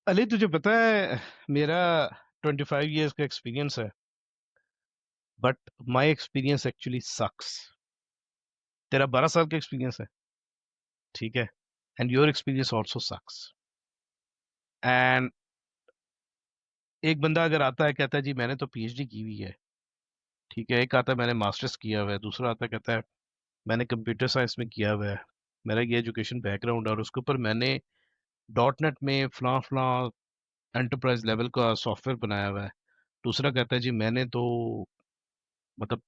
अली तुझे पता है मेरा 25 इयर्स का एक्सपीरियंस है, but my experience actually sucks. तेरा 12 साल का एक्सपीरियंस है, ठीक है, and your experience also sucks. And एक बंदा अगर आता है कहता है जी मैंने तो पीएचडी की हुई है, ठीक है, एक आता है मैंने मास्टर्स किया हुआ है, दूसरा आता है कहता है मैंने कंप्यूटर साइंस में किया हुआ है, मेरा ये एजुकेशन बैकग्राउंड है और उसके ऊपर मैंने डॉट नेट में फलां फलां एंटरप्राइज लेवल का सॉफ्टवेयर बनाया हुआ है। दूसरा कहता है जी मैंने तो मतलब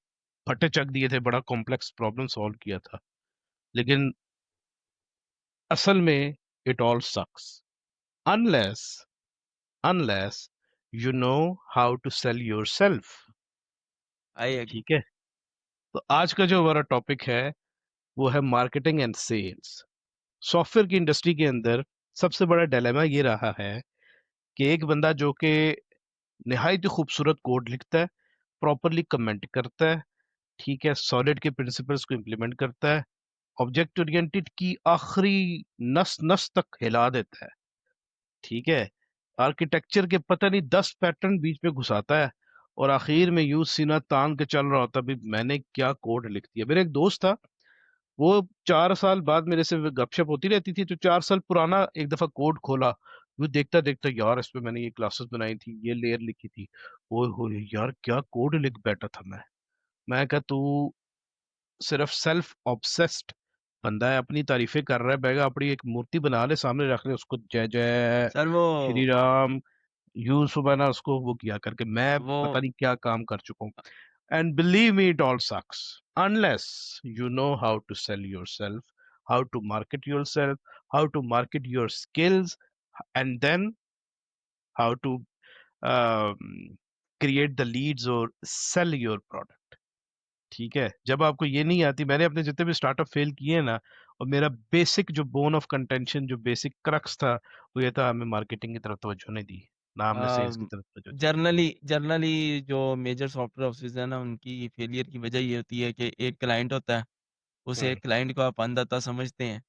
फटे चक दिए थे, बड़ा कॉम्प्लेक्स प्रॉब्लम सॉल्व किया था। लेकिन असल में it all sucks unless unless you know how to sell your self. I agree. ठीक है, तो आज का जो हमारा टॉपिक है वो है मार्केटिंग एंड सेल्स। सॉफ्टवेयर की इंडस्ट्री के अंदर सबसे बड़ा डिलेमा ये रहा है कि एक बंदा जो कि निहायत ही खूबसूरत कोड लिखता है, प्रॉपरली कमेंट करता है, ठीक है, सॉलिड के प्रिंसिपल्स को इम्प्लीमेंट करता है, ऑब्जेक्ट ओरिएंटेड की आखिरी नस नस तक हिला देता है, ठीक है, आर्किटेक्चर के पता नहीं 10 पैटर्न बीच में घुसाता है, और आखिर में यूं सीना तान के चल रहा होता भी मैंने क्या कोड लिख दिया। मेरा एक दोस्त था, वो 4 साल बाद मेरे से गपशप होती रहती थी, तो 4 साल पुराना एक दफा कोड खोला, वो देखता देखता यार इस पे मैंने ये क्लासेस बनाई थी, ये लेयर लिखी थी, ओए होए यार क्या कोड लिख बैठा था मैं कहा तू सिर्फ सेल्फ ऑब्सेस्ड बंदा है, अपनी तारीफें कर रहा है, बैगा अपनी एक मूर्ति बना ले सामने रख ले, उसको जय जय सर वो श्री राम यूं सुबह ना उसको वो किया करके मैं वो पता नहीं क्या काम कर चुका हूँ। And believe me it all sucks unless you know how to sell your self, how to market your self, how to market your skills, and then how to create the leads और sell your product. ठीक है, जब आपको ये नहीं आती, मैंने अपने जितने भी स्टार्टअप फेल किए हैं ना, और मेरा बेसिक जो बोन ऑफ कंटेंशन, जो बेसिक क्रक्स था, वो ये था हमें मार्केटिंग की तरफ तवज्जो नहीं दी, ना हमने सेल्स की तरफ तवज्जो दी। जनरली जनरली जो मेजर सॉफ्टवेयर हाउसेज है ना, उनकी फेलियर की वजह ये होती है कि एक क्लाइंट होता है, उस हम्म। एक क्लाइंट को आप अंधता समझते हैं,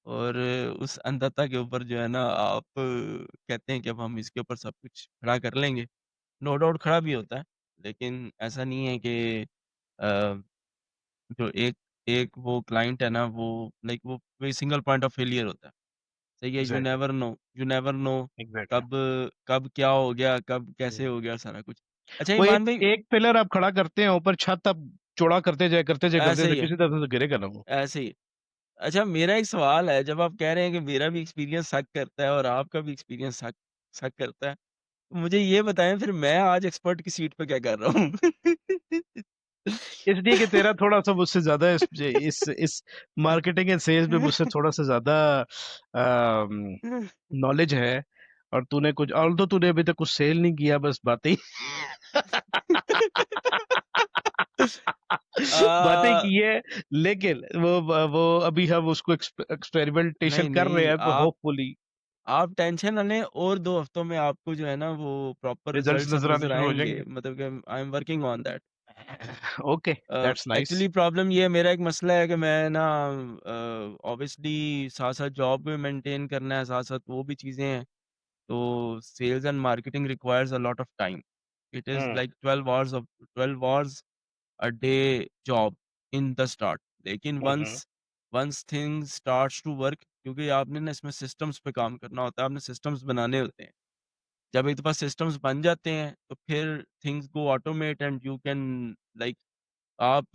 और उस अंधता के ऊपर जो है ना आप कहते हैं कि अब हम इसके ऊपर सब कुछ खड़ा कर लेंगे। नो डाउट खड़ा भी होता है, लेकिन ऐसा नहीं है कि अ, जो एक एक वो क्लाइंट है ना, वो लाइक वो कोई सिंगल पॉइंट ऑफ फेलियर होता है। सही है, exactly. You never know exactly. कब कब क्या हो गया, कब कैसे हो गया सारा कुछ। अच्छा वो ईमान एक भाई, एक पिलर आप खड़ा करते हैं, ऊपर छत आप चौड़ा करते जाए करते ऐसे जाए, ही है, किसी तरह से गिरेगा ना वो। ऐसे ही। अच्छा मेरा एक सवाल है, जब आप कह रहे हैं कि मेरा भी एक्सपीरियंस सक करता है और आपका भी एक्सपीरियंस सक सक करता है, तो मुझे ये बताएँ फिर मैं आज एक्सपर्ट की सीट पे क्या कर रहा हूँ? इसलिए कि तेरा थोड़ा सा मुझसे ज्यादा इस मार्केटिंग एंड सेल्स में मुझसे थोड़ा सा ज्यादा नॉलेज है, और तूने कुछ, और तो तूने अभी तक कुछ सेल नहीं किया, बस बातें ही बातें ही अ, की है। लेकिन वो अभी हम उसको एक्सपेरिमेंटेशन नहीं, कर रहे नहीं, हैं, तो होपफुली आप टेंशन ना लें, और 2 हफ्तों में आपको जो है ना वो प्रॉपर रिजल्ट्स रिज़ल्ट्स अब नजर आने नज़र शुरू हो आएँगे। जाएंगे। मतलब कि I am working on that. Okay, that's nice. Actually problem ये है, मेरा एक मसला है कि मैं ना ऑब्वियसली साथ-साथ जॉब भी मेंटेन करना है, साथ-साथ वो भी चीज़ें हैं। तो sales and marketing requires a lot of time. It is hmm. Like 12 hours a day job in the start. लेकिन hmm. Once once things starts to work, क्योंकि आपने ना इसमें सिस्टम्स पे काम करना होता है, आपने सिस्टम्स बनाने होते हैं। जब एक दफ़ा सिस्टम्स बन जाते हैं, तो फिर things go automate and you can like आप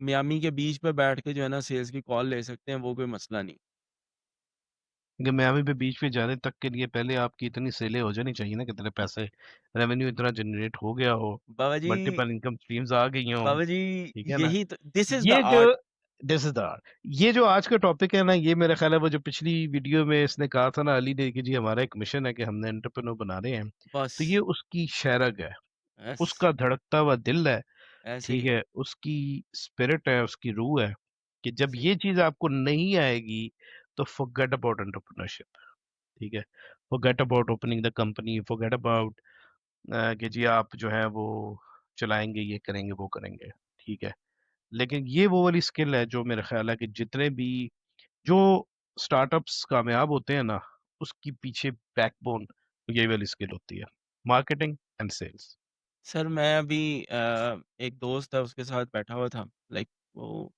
मियामी के बीच पे बैठ के जो है ना सेल्स की कॉल ले सकते हैं, वो कोई मसला नहीं। क्योंकि मियामी पे बीच पे जाने तक के लिए पहले आपकी इतनी सेलें हो जानी चाहिए ना, कितने पैसे, रेवेन्यू इतना जनरेट हो गया हो, बाबा जी मल्टीपल इनकम स्ट्रीम्स आ गई हो। बाबा जी ठीक है ना। यही तो दिस इज़ द ये जो आर्ट। डिसदार, ये जो आज का टॉपिक है ना, ये मेरा ख्याल है वो जो पिछली वीडियो में इसने कहा था ना अली ने कि जी हमारा एक मिशन है कि हमने एंटरप्रेन्योर बना रहे हैं, तो ये बस, उसकी शैरग है, यस, उसका धड़कता हुआ दिल है, ऐसे ही ठीक है, है, उसकी स्पिरिट है, उसकी रूह है, कि जब ऐसे ही ये चीज आपको नहीं आएगी तो फॉरगेट अबाउट एंटरप्रेन्योरशिप। ठीक है, forget about opening the company, forget about कि जी आप जो है वो चलाएंगे, ये करेंगे, वो करेंगे, ठीक है। लेकिन ये वो वाली स्किल है जो मेरा ख्याल है कि जितने भी जो स्टार्टअप्स कामयाब होते हैं ना, उसकी पीछे बैकबोन ये वाली स्किल होती है, मार्केटिंग एंड सेल्स। सर मैं अभी एक दोस्त है उसके साथ बैठा हुआ था, लाइक वो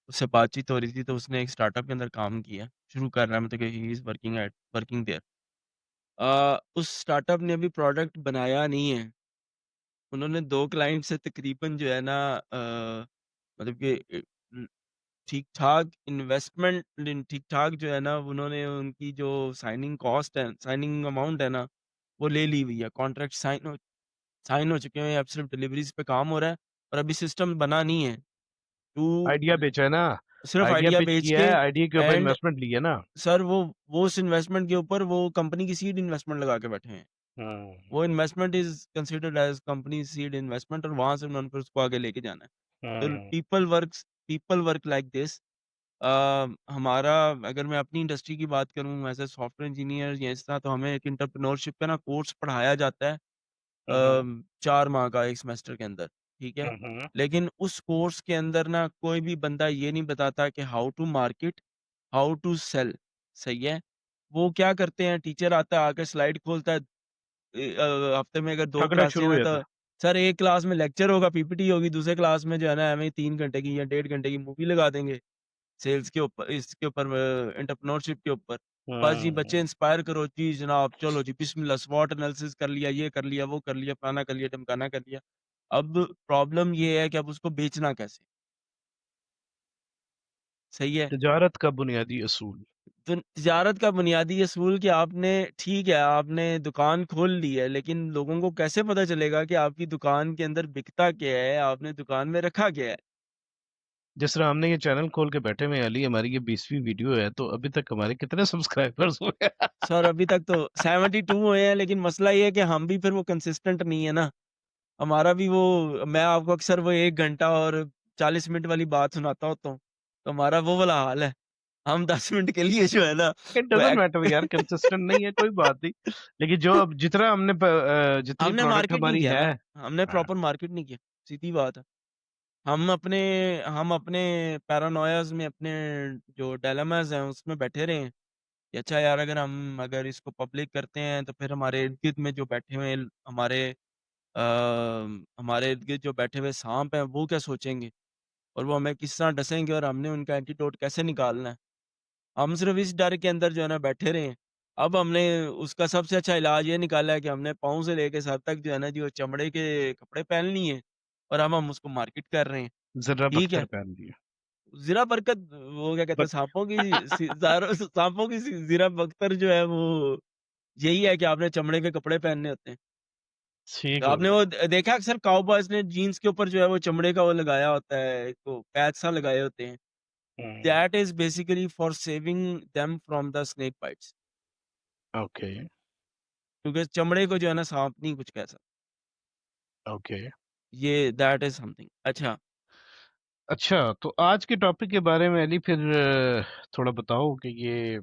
उससे बातचीत हो रही थी, तो उसने एक स्टार्टअप के अंदर काम किया, शुरू कर रहा है, मतलब कि ही इज वर्किंग देयर। उस स्टार्टअप ने अभी प्रोडक्ट बनाया नहीं है। उन्होंने 2 क्लाइंट से तकरीबन जो है ना मतलब कि ठीक-ठाक इन्वेस्टमेंट ठीक-ठाक जो है ना उन्होंने उनकी जो साइनिंग कॉस्ट है, साइनिंग अमाउंट है ना, वो ले ली हुई है। कॉन्ट्रैक्ट साइन हो चुके हैं, अब सिर्फ डिलीवरीज़ पे काम हो रहा है और अभी सिस्टम बना नहीं है। टू आइडिया बेचा है ना, सिर्फ आइडिया आइडिया पिच बेच किया के है, आइडिया के ऊपर एंड इन्वेस्टमेंट ली है ना। सर वो उस इन्वेस्टमेंट के ऊपर वो कंपनी की सीड इन्वेस्टमेंट लगा के बैठे हैं। हम्म। वो investment is considered as company seed investment और वहाँ से उन्होंने फिर उसको आगे लेके जाना है। तो hmm. People work like this. हमारा अगर मैं अपनी इंडस्ट्री की बात करूँ एज़ अ सॉफ्टवेयर इंजीनियर या इस तरह, तो हमें एक एंटरप्रेन्योरशिप का ना कोर्स पढ़ाया जाता है हम्म। 4 माह का 1 सेमेस्टर के अंदर, ठीक है? हम्म। लेकिन उस कोर्स के अंदर ना कोई भी बंदा ये नहीं बताता कि how to market, how to sell, सही है? वो क्या करते हैं, टीचर आता है, आके स्लाइड खोलता है, हफ्ते में अगर 2 ठगना क्लासें शुरू हो हैं तो जाता सर एक क्लास में लेक्चर होगा, पीपीटी होगी, दूसरे क्लास में जो है ना हमें 3 घंटे की या 1.5 घंटे की मूवी लगा देंगे। सेल्स के ऊपर, इसके ऊपर, एंटरप्रेन्योरशिप के ऊपर। बस जी बच्चे है। इंस्पायर करो, जी जनाब चलो जी बिस्मिल्लाह स्वॉट एनालिसिस कर लिया, ये कर लिया, वो कर लिया, फलाना कर लिया, ढिमकाना कर लिया। अब प्रॉब्लम ये है कि अब उसको बेचना कैसे? सही है? तिजारत का बुनियादी असूल। तो तिजारत का बुनियादी असूल कि आपने ठीक है, आपने दुकान खोल ली है, लेकिन लोगों को कैसे पता चलेगा कि आपकी दुकान के अंदर बिकता क्या है, आपने दुकान में रखा क्या है? जिस तरह हमने ये चैनल खोल के बैठे हुए हैं अली, हमारी ये 20वीं वीडियो है, तो अभी तक हमारे कितने सब्सक्राइबर्स हुए? सर अभी तक तो 72 हुए हैं, लेकिन मसला ये है कि हम भी फिर वो कंसिस्टेंट नहीं है ना। हमारा भी वो, मैं आपको अक्सर वो 1 घंटा और 40 मिनट वाली बात सुनाता होता हूँ, तो हमारा वो वाला हाल है। हम 10 मिनट के लिए जो है ना इट वो डजंट मैटर यार, कंसिस्टेंट नहीं है कोई बात नहीं, लेकिन जो अब जितना हमने जितनी हमने प्रोडक्ट मार्केट नहीं हमारी किया है। ना, हमने हाँ। प्रॉपर मार्केट नहीं किया, सीधी बात है। हम अपने हम अपने पैरानोयाज़ में, अपने जो डिलेमाज़ हैं उसमें बैठे रहे हैं कि अच्छा यार, अगर इसको पब्लिक करते हैं तो फिर हमारे इर्द-गिर्द में जो बैठे हुए हैं, अ, हमारे इर्द-गिर्द जो बैठे हुए साँप हैं वो क्या सोचेंगे? और वो हमें किस तरह डसेंगे और हमने उनका एंटीडोट कैसे निकालना है। हम सिर्फ़ इस डर के अंदर जो है ना बैठे रहे हैं। अब हमने उसका सबसे अच्छा इलाज ये निकाला है कि हमने पाँव से लेके सर तक जो है ना जी वो चमड़े के कपड़े पहन लिए हैं और अब हम उसको मार्केट कर रहे हैं। जर्रा ठीक बख्तर है? पहन लिए। ज़रा बरकत, वो क्या कहते हैं, बट साँपों की ज़रा बख्तर जो है वो यही है कि आपने चमड़े के कपड़े पहनने होते हैं। ठीक तो हो आपने गया। वो देखा अक्सर काउबॉयज़ ने जीन्स के ऊपर जो है वो चमड़े का वो लगाया होता है, एक वो पैच सा लगाए होते हैं। Hmm. That is basically for saving them from the snake bites, okay. क्योंकि चमड़े को जो है ना साँप नहीं कुछ कह सकता। ओके। ये दैट इज़ समथिंग। अच्छा, अच्छा, तो आज के टॉपिक के बारे में अली फिर थोड़ा बताओ कि ये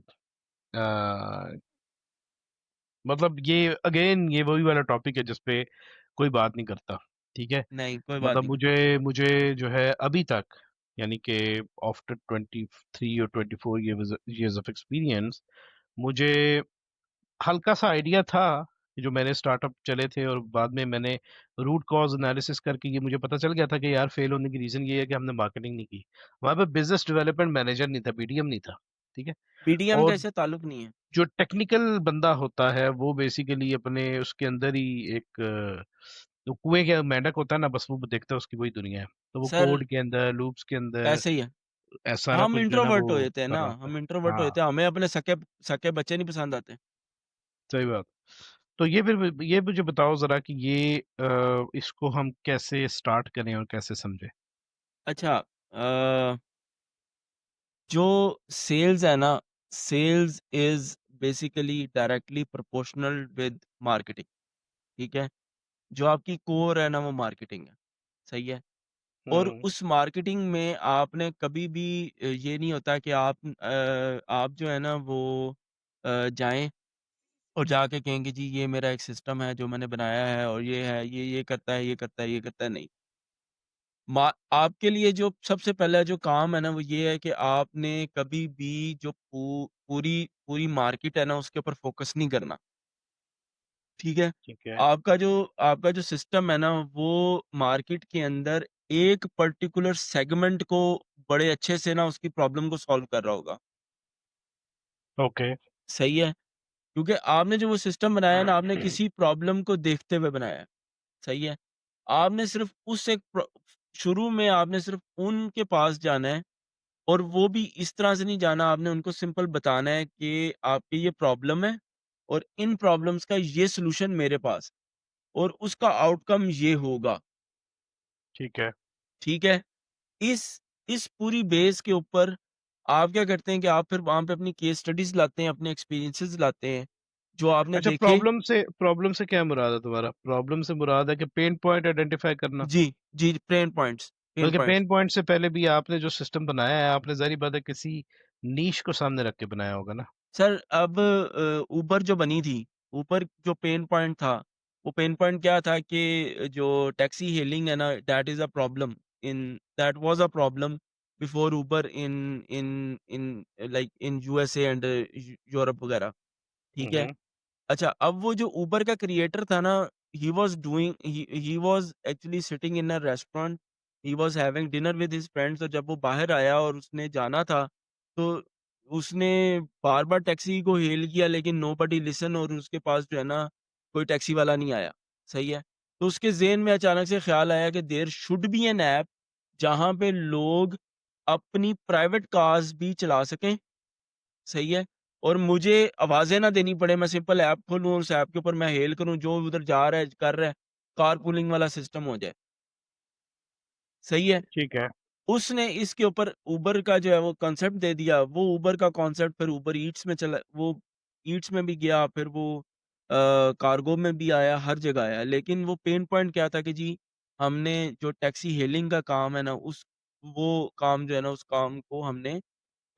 मतलब ये अगेन ये वही वाला टॉपिक है जिसपे कोई बात नहीं करता। ठीक है। नहीं कोई बात मतलब नहीं। मुझे मुझे जो है अभी तक, यानी कि after 23 or 24 years of experience, मुझे हल्का सा आइडिया था कि जो मैंने स्टार्टअप चले थे और बाद में मैंने रूट कॉज एनालिसिस करके ये मुझे पता चल गया था कि यार फेल होने की रीजन ये है कि हमने मार्केटिंग नहीं की। वहां पे बिजनेस डेवलपमेंट मैनेजर नहीं था, बीडीएम नहीं था। ठीक है। बीडीएम का और इससे ताल्लुक नहीं है। जो टेक्निकल बंदा होता है वो बेसिकली अपने उसके अंदर ही एक जो कुएं के मेंढक होता है ना, बस वो देखता है, उसकी वही दुनिया है। तो वो सर कोड के अंदर, लूप्स के अंदर ऐसे ही है। सारा हम कुछ जो है ना वो इंट्रोवर्ट हो जाते हैं कर ना, रहा होता हम है। इंट्रोवर्ट हो हाँ, जाते हैं, हमें अपने सगे सगे बच्चे नहीं पसंद आते। सही बात। तो ये मुझे बताओ जरा कि ये इसको हम कैसे स्टार्ट करें और कैसे समझें। अच्छा, जो सेल्स है ना, sales is basically directly proportional with marketing, ठीक है? जो आपकी कोर है ना वो मार्केटिंग है, सही है? और हम्म। उस मार्केटिंग में आपने कभी भी ये नहीं होता कि आप जो है ना वो जाएँ और जाके कहेंगे जी ये मेरा एक सिस्टम है जो मैंने बनाया है और ये है, ये करता है, ये करता है, ये करता है, नहीं। मा आपके लिए जो सबसे पहला जो काम है ना वो ये है कि आपने कभी भी जो पूरी पूरी मार्केट है ना उसके ऊपर फ़ोकस नहीं करना, ठीक है? ठीक है, आपका जो सिस्टम है ना वो मार्केट के अंदर एक पर्टिकुलर सेगमेंट को बड़े अच्छे से ना उसकी प्रॉब्लम को सॉल्व कर रहा होगा, ओके, सही है? क्योंकि आपने जो वो सिस्टम बनाया है ना आपने किसी प्रॉब्लम को देखते हुए बनाया है, सही है? आपने सिर्फ़ उस एक शुरू में आपने सिर्फ़ उनके पास जाना है और वो भी इस तरह से नहीं जाना, आपने उनको सिंपल बताना है कि आपकी ये प्रॉब्लम है और इन प्रॉब्लम्स का ये सॉल्यूशन मेरे पास और उसका आउटकम ये होगा, ठीक है। ठीक है? इस इस पूरी बेस के ऊपर आप क्या करते हैं कि आप फिर वहाँ पे अपनी केस स्टडीज़ लाते हैं, अपने एक्सपीरियंसेस लाते हैं, जो आपने अच्छा, देखे। प्रॉब्लम से क्या मुराद है तुम्हारा? प्रॉब्लम से मुराद है कि पेन पॉइंट आइडेंटिफ़ाई करना? जी, जी, पेन बल्कि पॉइंट्स। पेन पॉइंट से पहले भी आपने जो सिस्टम बनाया है, आपने ज़ाहिर-सी बात है किसी नीश को सामने रख के बनाया होगा ना? सर अब उबर जो बनी थी, उबर जो पेन पॉइंट था, वो पेन पॉइंट क्या था कि जो टैक्सी हेलिंग है ना that was a problem before Uber in in in like in USA and Europe वगैरह, हुँ, ठीक है? हुँ, अच्छा, अब वो जो उबर का क्रिएटर था ना, he was actually sitting in a restaurant, he was having dinner with his friends और जब वो बाहर आया और उसने जाना था, तो उसने बार-बार टैक्सी को हेल किया लेकिन नोबडी लिस्टेन और उसके पास जो है ना, कोई टैक्सी वाला नहीं आया, सही है? तो उसके ज़हन में अचानक से ख़्याल आया कि there should be an app जहाँ पे लोग अपनी प्राइवेट कार्स भी चला सकें, सही है? और मुझे आवाज़ें ना देनी पड़े, मैं सिंपल ऐप खोलूँ और उस ऐप के ऊपर मैं हेल करूँ, जो उधर जा रहा है, कर रहा है, कारपूलिंग वाला सिस्टम हो जाए, सही है? ठीक है। उसने इसके ऊपर उबर का जो है वो कॉन्सेप्ट दे दिया, वो उबर का कॉन्सेप्ट फिर उबर ईट्स में चला, वो ईट्स में भी गया, फिर वो कार्गो में भी आया, हर जगह आया। लेकिन वो पेन पॉइंट क्या था कि जी, हमने जो टैक्सी हेलिंग का काम है ना, वो काम जो है ना, उस काम को हमने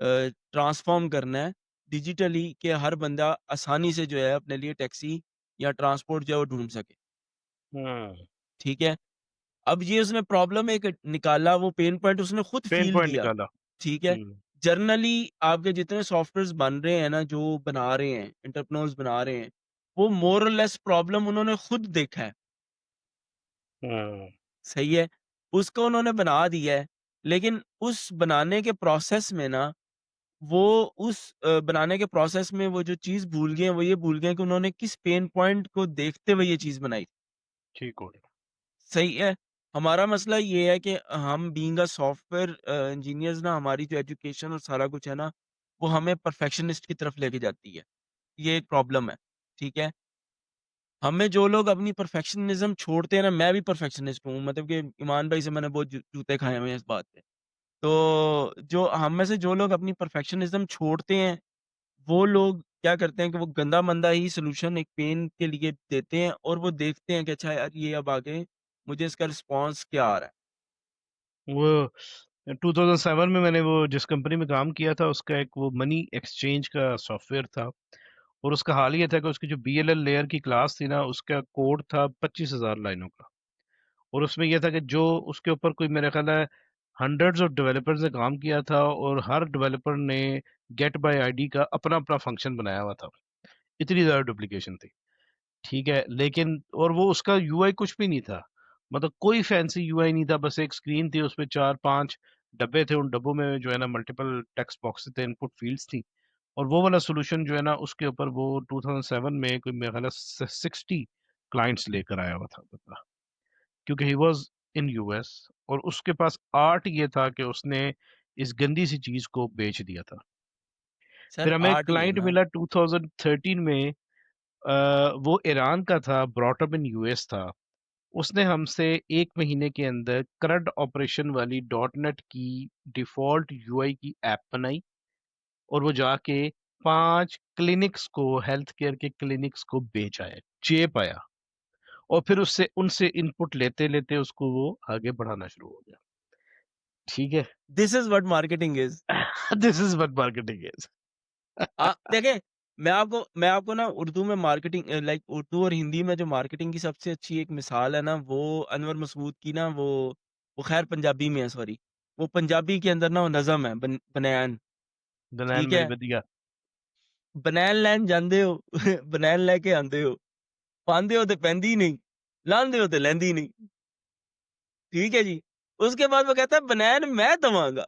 ट्रांसफ़ॉर्म करना है डिजिटली कि हर बंदा आसानी से जो है अपने लिए टैक्सी या ट्रांसपोर्ट जो है वो ढूँढ सके, हुँ, ठीक है? अब ये उसने प्रॉब्लम एक निकाला, वो पेन पॉइंट उसने खुद पेन फ़ील पॉइंट किया, निकाला। ठीक है? हुँ, जनरली आपके जितने सॉफ्टवेयर्स बन रहे हैं ना, जो बना रहे हैं, एंटरप्रेन्योर्स बना रहे हैं, वो मोर और लेस प्रॉब्लम उन्होंने खुद देखा है, हुँ, सही है? उसको उन्होंने बना दिया है, लेकिन उस बनाने के प्रोसेस में ना वो बनाने के प्रोसेस में वो जो चीज़ भूल गए हैं, वो ये भूल गए हैं कि उन्होंने किस पेन पॉइंट को देखते हुए ये चीज़ बनाई, ठीक हो गया। सही है? हमारा मसला ये है कि हम बीइंग अ सॉफ्टवेयर इंजीनियर्स ना हमारी जो एजुकेशन और सारा कुछ है ना, वो हमें परफेक्शनिस्ट की तरफ लेके जाती है। ये एक प्रॉब्लम है, ठीक है? हमें जो लोग अपनी परफेक्शनिज़्म छोड़ते हैं ना, मैं भी परफेक्शनिस्ट हूँ, मतलब कि ईमान भाई से मैंने बहुत जूते खाए हुए हैं इस बात पे। तो जो हम में से जो लोग अपनी परफेक्शनिज़्म छोड़ते हैं वो लोग क्या करते हैं कि वो गंदा-मंदा ही सॉल्यूशन एक पेन के लिए देते हैं और वो देखते हैं कि अच्छा यार ये अब आगे मुझे इसका रिस्पॉन्स क्या आ रहा है। वो 2007 में मैंने वो जिस कंपनी में काम किया था, उसका एक वो मनी एक्सचेंज का सॉफ्टवेयर था, और उसका हाल ये था कि उसकी जो बीएलएल लेयर की क्लास थी ना, उसका कोड था 25,000 लाइनों का। और उसमें यह था कि जो उसके ऊपर कोई मेरा ख्याल है हंड्रेड्स ऑफ डेवलपर्स ने काम किया था, और हर डेवलपर ने गेट बाय आईडी का अपना अपना फंक्शन बनाया हुआ था। इतनी ज़्यादा डुप्लीकेशन थी। ठीक है, लेकिन और वो उसका यूआई कुछ भी नहीं था, मतलब कोई फैंसी यूआई नहीं था, बस एक स्क्रीन थी, उसमें 4-5 डब्बे थे, उन डब्बों में जो है ना मल्टीपल टेक्स्ट बॉक्सेस थे, इनपुट फील्ड्स थी। और वो वाला सॉल्यूशन जो है ना उसके ऊपर वो 2007 में कोई मेरा ख्याल है 60 क्लाइंट्स लेकर आया हुआ था बंदा, क्योंकि ही वाज इन यूएस, और उसके पास आर्ट ये था कि उसने इस गंदी सी चीज को बेच दिया था। सर फिर हमें एक आर्ट ही है क्लाइंट ना। मिला 2013 में, वो ईरान का था, ब्रॉट अप इन यूएस था। उसने हमसे 1 महीने के अंदर करंट ऑपरेशन वाली डॉट नेट की डिफॉल्ट यूआई की ऐप बनाई, और वो जाके 5 क्लिनिक्स को, हेल्थ केयर के क्लिनिक्स को बेच आया, चेप आया, और फिर उससे उनसे इनपुट लेते लेते उसको वो आगे बढ़ाना शुरू हो गया। ठीक है। This is what marketing is. This is what marketing is. देखें मैं आपको ना उर्दू में मार्केटिंग लाइक उर्दू और हिंदी में जो मार्केटिंग की सबसे अच्छी एक मिसाल है ना, वो अनवर मसूद की ना वो ख़ैर पंजाबी में है सॉरी। वो पंजाबी के अंदर ना वो नज़्म है बन बयान, दनैन ठीक मेरी है? बदिया। बनैन लैन ਜਾਂਦੇ ਹੋ, बनैन ਲੈ ਕੇ ਆਂਦੇ ਹੋ, ਪਾਉਂਦੇ ਹੋ ਤੇ ਪੈਂਦੀ नहीं, ਲਾਂਦੇ हो ਤੇ लैंदी नहीं, ठीक है जी। उसके बाद वो कहता है बनैन मैं दवांगा।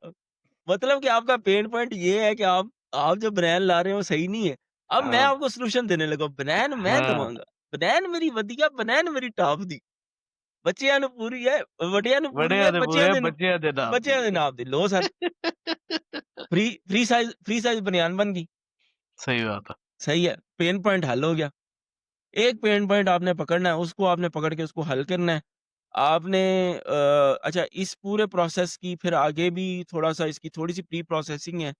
मतलब कि आपका पेन पॉइंट ये है कि आप जो बनैन ला रहे हो सही नहीं है। अब मैं हाँ, आपको सॉल्यूशन देने लगा, बनैन मैं हाँ, ਦਵਾਂਗਾ, बनैन ਮੇਰੀ ਵਧੀਆ, बनैन ਮੇਰੀ ਟਾਪ ਦੀ, ਬੱਚਿਆਂ ਨੂੰ ਪੂਰੀ ਹੈ, ਵੱਡਿਆਂ ਨੂੰ ਪੂਰੀ ਹੈ, बड़े ਬੱਚਿਆਂ पूरे ਦੇ बच्चे दे नाम ਬੱਚਿਆਂ ਦੇ दी। ਨਾਮ ਦੀ। ਲਓ ਸਰ, फ्री साइज़ बनियान बन गई। सही बात है। सही है, पेन पॉइंट हल हो गया। एक पेन पॉइंट आपने पकड़ना है, उसको आपने पकड़ के उसको हल करना है। आपने अच्छा, इस पूरे प्रोसेस की फिर आगे भी थोड़ा-सा इसकी थोड़ी-सी प्री प्रोसेसिंग है,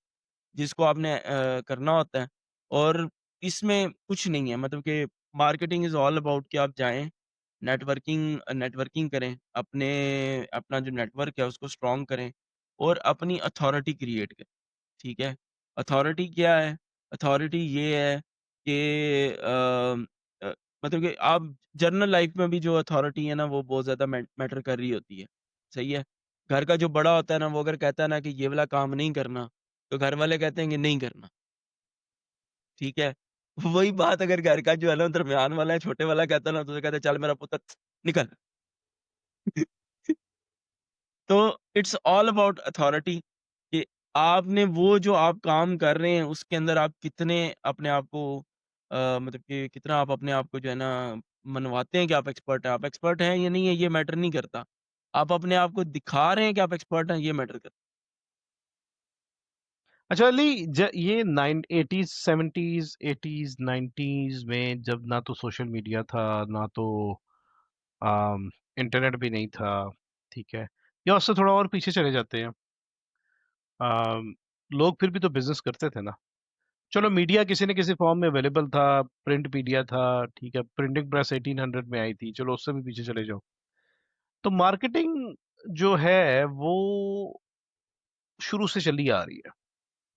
जिसको आपने करना होता है, और इसमें कुछ नहीं है, मतलब कि मार्केटिंग इज़ ऑल अबाउट कि आप जाएँ, नेटवर्किंग करें, अपना जो नेटवर्क है उसको स्ट्रॉन्ग करें और अपनी अथॉरिटी क्रिएट करें। ठीक है? अथॉरिटी क्या है? अथॉरिटी ये है कि मतलब कि आप जनरल लाइफ़ में भी जो अथॉरिटी है ना, वो बहुत ज़्यादा मैटर कर रही होती है। सही है? घर का जो बड़ा होता है ना, वो अगर कहता है ना कि ये वाला काम नहीं करना, तो घर वाले कहते हैं कि नहीं करना। ठीक है? वही बात अगर घर का जो है ना दरमियान वाला है, छोटे वाला कहता है ना, तो वो कहते हैं चल मेरा पुत्र निकल। तो इट्स ऑल अबाउट अथॉरिटी कि आपने वो जो आप काम कर रहे हैं उसके अंदर आप कितने अपने आप को मतलब कि कितना आप अपने आप को जो है ना मनवाते हैं कि आप एक्सपर्ट हैं। आप एक्सपर्ट हैं या नहीं है ये मैटर नहीं करता। आप अपने आप को दिखा रहे हैं कि आप एक्सपर्ट हैं, ये मैटर करता अच्छा अली, ये 80s 70s 80s 90s में जब ना तो सोशल मीडिया था, ना तो इंटरनेट भी नहीं था, ठीक है, या उससे थोड़ा और पीछे चले जाते हैं। लोग फिर भी तो बिजनेस करते थे ना। चलो मीडिया किसी न किसी फॉर्म में अवेलेबल था, प्रिंट मीडिया था, ठीक है, प्रिंटिंग प्रेस 1800 में आई थी, चलो उससे भी पीछे चले जाओ। तो मार्केटिंग जो है वो शुरू से चली आ रही है,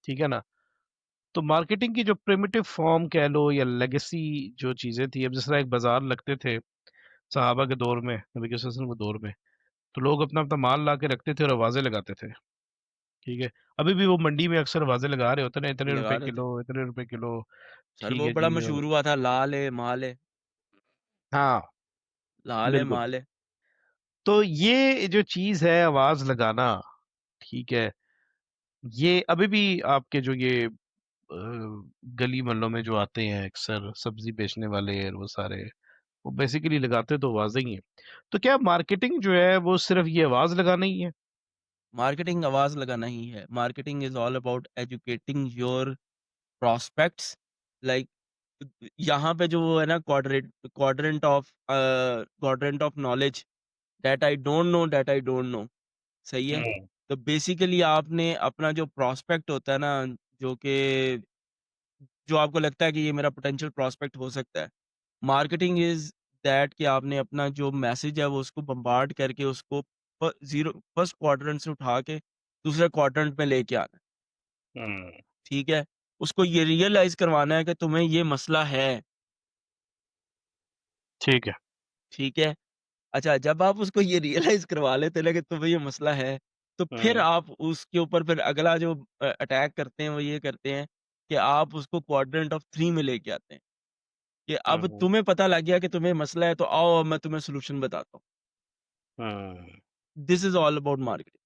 ठीक है ना। तो मार्केटिंग की जो प्रिमिटिव फॉर्म कह लो या लेगेसी जो चीजें थी, अब जिस तरह एक बाजार लगते थे सहाबा के दौर में, नबी के वसल्लम के दौर में, तो लोग अपना अपना माल ला के रखते थे और आवाजें लगाते थे, ठीक है। अभी भी वो मंडी में अक्सर आवाजें लगा रहे होते हैं ना, है। इतने रुपए लगा रहे थे। किलो, इतने रुपए किलो, सर ठीक वो है बड़ा जी। मशहूर हुआ था, लाल है माल है, हाँ, लाल है बिल्कुल। माल है। तो ये जो चीज है आवाज लगाना, ठीक है, ये अभी भी आपके जो ये गली मोहल्लों में जो आते हैं अक्सर सब्जी बेचने वाले और वो सारे, वो बेसिकली लगाते तो आवाजें ही हैं। तो क्या मार्केटिंग जो है वो सिर्फ ये आवाज लगाना ही है? मार्केटिंग आवाज़ लगाना ही है। Marketing is all about educating your prospects, like यहाँ पे जो वो है ना quadrant of knowledge, that I don't know, सही है? हम्म। तो बेसिकली आपने अपना जो प्रॉस्पेक्ट होता है ना, जो कि जो आपको लगता है कि ये मेरा पोटेंशियल प्रॉस्पेक्ट हो सकता है। मार्केटिंग इज़ दैट कि आपने अपना जो मैसेज है वो उसको बम्बार्ड करके उसको फर्स्ट क्वाड्रेंट से उठा के दूसरे क्वाड्रेंट में लेके आना है, हम्म। ठीक है? उसको ये रियलाइज़ करवाना है कि तुम्हें ये मसला है, ठीक है। ठीक है? अच्छा, जब आप उसको ये रियलाइज़ करवा लेते हैं ना कि तुम्हें ये मसला है, तो फिर हम्म। आप उसके ऊपर फिर अगला जो अटैक करते हैं वो ये करते हैं कि आप उसको क्वाड्रेंट ऑफ 3 में लेके आते हैं, कि अब हम्म। तुम्हें पता लग गया कि तुम्हें मसला है, तो आओ अब मैं तुम्हें सॉल्यूशन बताता हूँ। Hmm. This is all about marketing.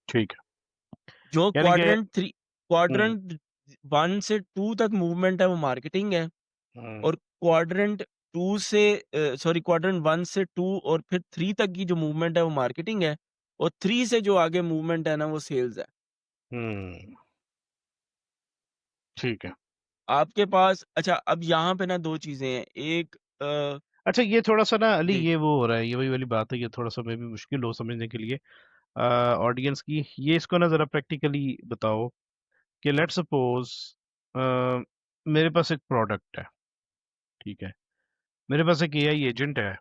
ठीक है। जो यानी कि हम्म। क्वाड्रेंट 1 से 2 तक मूवमेंट है वो मार्केटिंग है, हम्म। और क्वाड्रेंट 1 से 2 और फिर 3 तक की जो मूवमेंट है वो मार्केटिंग है, और 3 से जो आगे मूवमेंट है ना वो सेल्स है। हम्म। ठीक है। आपके पास अच्छा, अब यहाँ पे ना 2 चीज़ें हैं। एक अच्छा ये थोड़ा सा ना अली, जी, ये वो हो रहा है, ये वही वाली बात है, ये थोड़ा सा मे भी मुश्किल हो समझने के लिए ऑडियंस की, ये इसको ना जरा प्रैक्टिकली बताओ कि लेट्स सपोज मेरे पास एक प्रोडक्ट है, ठीक है, मेरे पास एक एआई एजेंट है,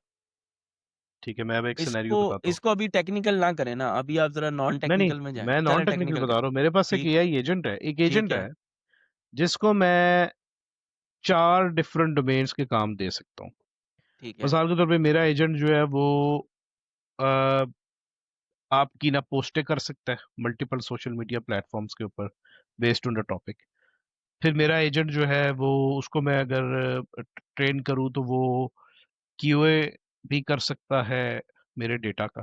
ठीक है, मैं अब एक सिनेरियो इसको बताता हूँ। इसको अभी टेक्निकल ना करें ना, अभी आप ज़रा नॉन नहीं नहीं, टेक्निकल में जाएँ। मैं नॉन चलें टेक्निकल टेक्निकल बता करते रहा हैं। हूँ। मेरे पास एक ठीक, एआई एजेंट है, एक ठीक एजेंट है, है जिसको मैं 4 डिफरेंट डोमेन्स के काम दे सकता हूँ। ठीक है, मिसाल के तौर पे मेरा एजेंट जो है वो अ, आपकी ना पोस्टें कर सकता है मल्टीपल सोशल मीडिया प्लेटफॉर्म्स के ऊपर बेस्ड ऑन द टॉपिक। फिर मेरा एजेंट जो है वो, उसको मैं अगर ट्रेन करूँ तो वो क्यूए भी कर सकता है मेरे डेटा का।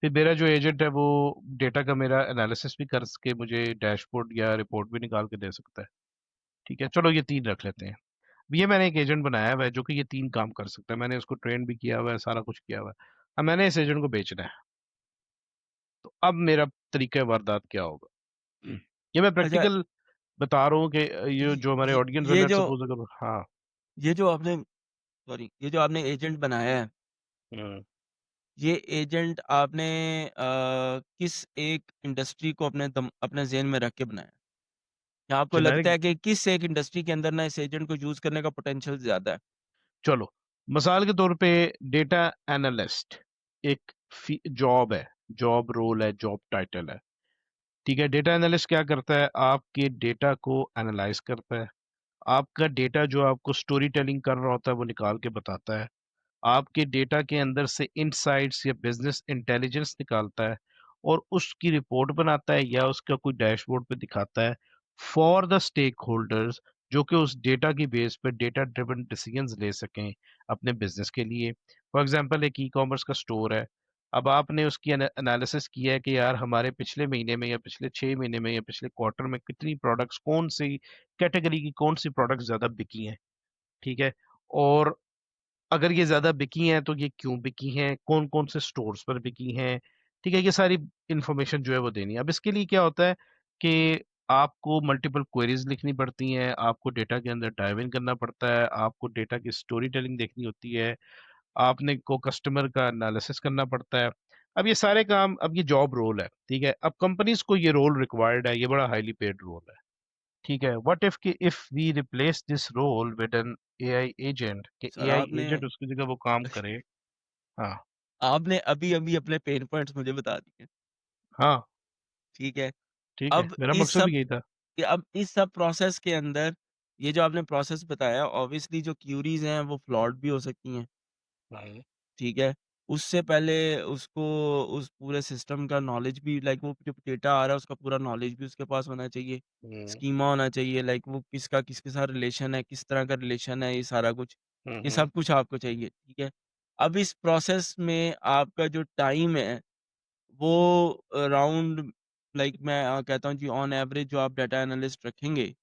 फिर मेरा जो एजेंट है वो डेटा का मेरा एनालिसिस भी कर सके, मुझे डैशबोर्ड या रिपोर्ट भी निकाल के दे सकता है। ठीक है, चलो ये 3 रख लेते हैं। ये मैंने एक एजेंट बनाया हुआ है जो कि ये 3 काम कर सकता है। मैंने उसको ट्रेन भी किया हुआ है, सारा कुछ किया हुआ है। अब मैंने इस एजेंट को बेचना है। तो अब मेरा तरीका वारदात क्या होगा? ये मैं अच्छा, प्रैक्टिकल बता रहा हूँ कि ये ये जो हमारे ये ऑडियंस है, ये लेट्स जो सपोज अगर, हाँ। ये जो आपने ये जो आपने एजेंट बनाया है, हम्म, ये एजेंट आपने किस एक इंडस्ट्री को अपने ज़हन में रख के बनाया? या आपको लगता जेनेरिक। है कि किस एक इंडस्ट्री के अंदर ना इस एजेंट को यूज़ करने का पोटेंशियल ज़्यादा है? चलो, मिसाल के तौर पे डेटा एनालिस्ट एक जॉब है, जॉब रोल है, जॉब टाइटल है। ठीक है, डेटा एनालिस्ट क्या करता है? आपके डेटा को एनालाइज करता है। आपका डेटा जो आपको स्टोरी टेलिंग कर रहा होता है वो निकाल के बताता है। आपके डेटा के अंदर से इनसाइट्स या बिजनेस इंटेलिजेंस निकालता है और उसकी रिपोर्ट बनाता है या उसका कोई डैशबोर्ड पे दिखाता है फॉर द स्टेक होल्डर्स, जो कि उस डेटा की बेस पर डेटा ड्रिवन डिसीजंस ले सकें अपने बिजनेस के लिए। फॉर एग्जांपल एक ई कॉमर्स का स्टोर है। अब आपने उसकी एनालिसिस किया है कि यार हमारे पिछले महीने में या पिछले 6 महीने में या पिछले क्वार्टर में कितनी प्रोडक्ट्स, कौन सी कैटेगरी की कौन सी प्रोडक्ट्स ज़्यादा बिकी हैं। ठीक है, और अगर ये ज़्यादा बिकी हैं तो ये क्यों बिकी हैं, कौन-कौन से स्टोर्स पर बिकी हैं। ठीक है, ये सारी इन्फॉर्मेशन जो है वो देनी है। अब इसके लिए क्या होता है कि आपको मल्टीपल क्वेरीज़ लिखनी पड़ती हैं, आपको डेटा के अंदर डाइव इन करना पड़ता है, आपको डेटा की स्टोरी टेलिंग देखनी होती है, आपने को कस्टमर का एनालिसिस करना पड़ता है। अब ये सारे काम, अब ये जॉब रोल है, ठीक है? अब कंपनीज़ को ये रोल रिक्वायर्ड है, ये बड़ा हाइली पेड रोल है। ठीक है, व्हाट इफ कि if we replace this role with an AI agent, कि सर एआई आपने एजेंट उसकी जगह वो काम करे। हाँ। आपने अभी-अभी अपने पेन पॉइंट्स मुझे बता दिए, हाँ, ठीक है? ठीक है, अब मेरा इस मकसद भी सब यही था। अब इस सब प्रोसेस के अंदर ये जो आपने प्रोसेस बताया ऑब्वियसली जो क्यूरीज़ हैं वो फ्लॉड भी हो सकती हैं, हम्म, ठीक है? उससे पहले उसको उस पूरे सिस्टम का नॉलेज भी लाइक वो जो डेटा आ रहा है उसका पूरा नॉलेज भी उसके पास होना चाहिए। हम्म, स्कीमा होना चाहिए लाइक वो किसका किसके साथ रिलेशन है, किस तरह का रिलेशन है ये सारा कुछ, ये हम्म, सब कुछ आपको चाहिए, ठीक है? अब इस प्रोसेस में आपका जो टाइम है वो अराउंड लाइक मैं कहता हूँ जी ऑन एवरेज जो आप डाटा एनालिस्ट रखेंगे,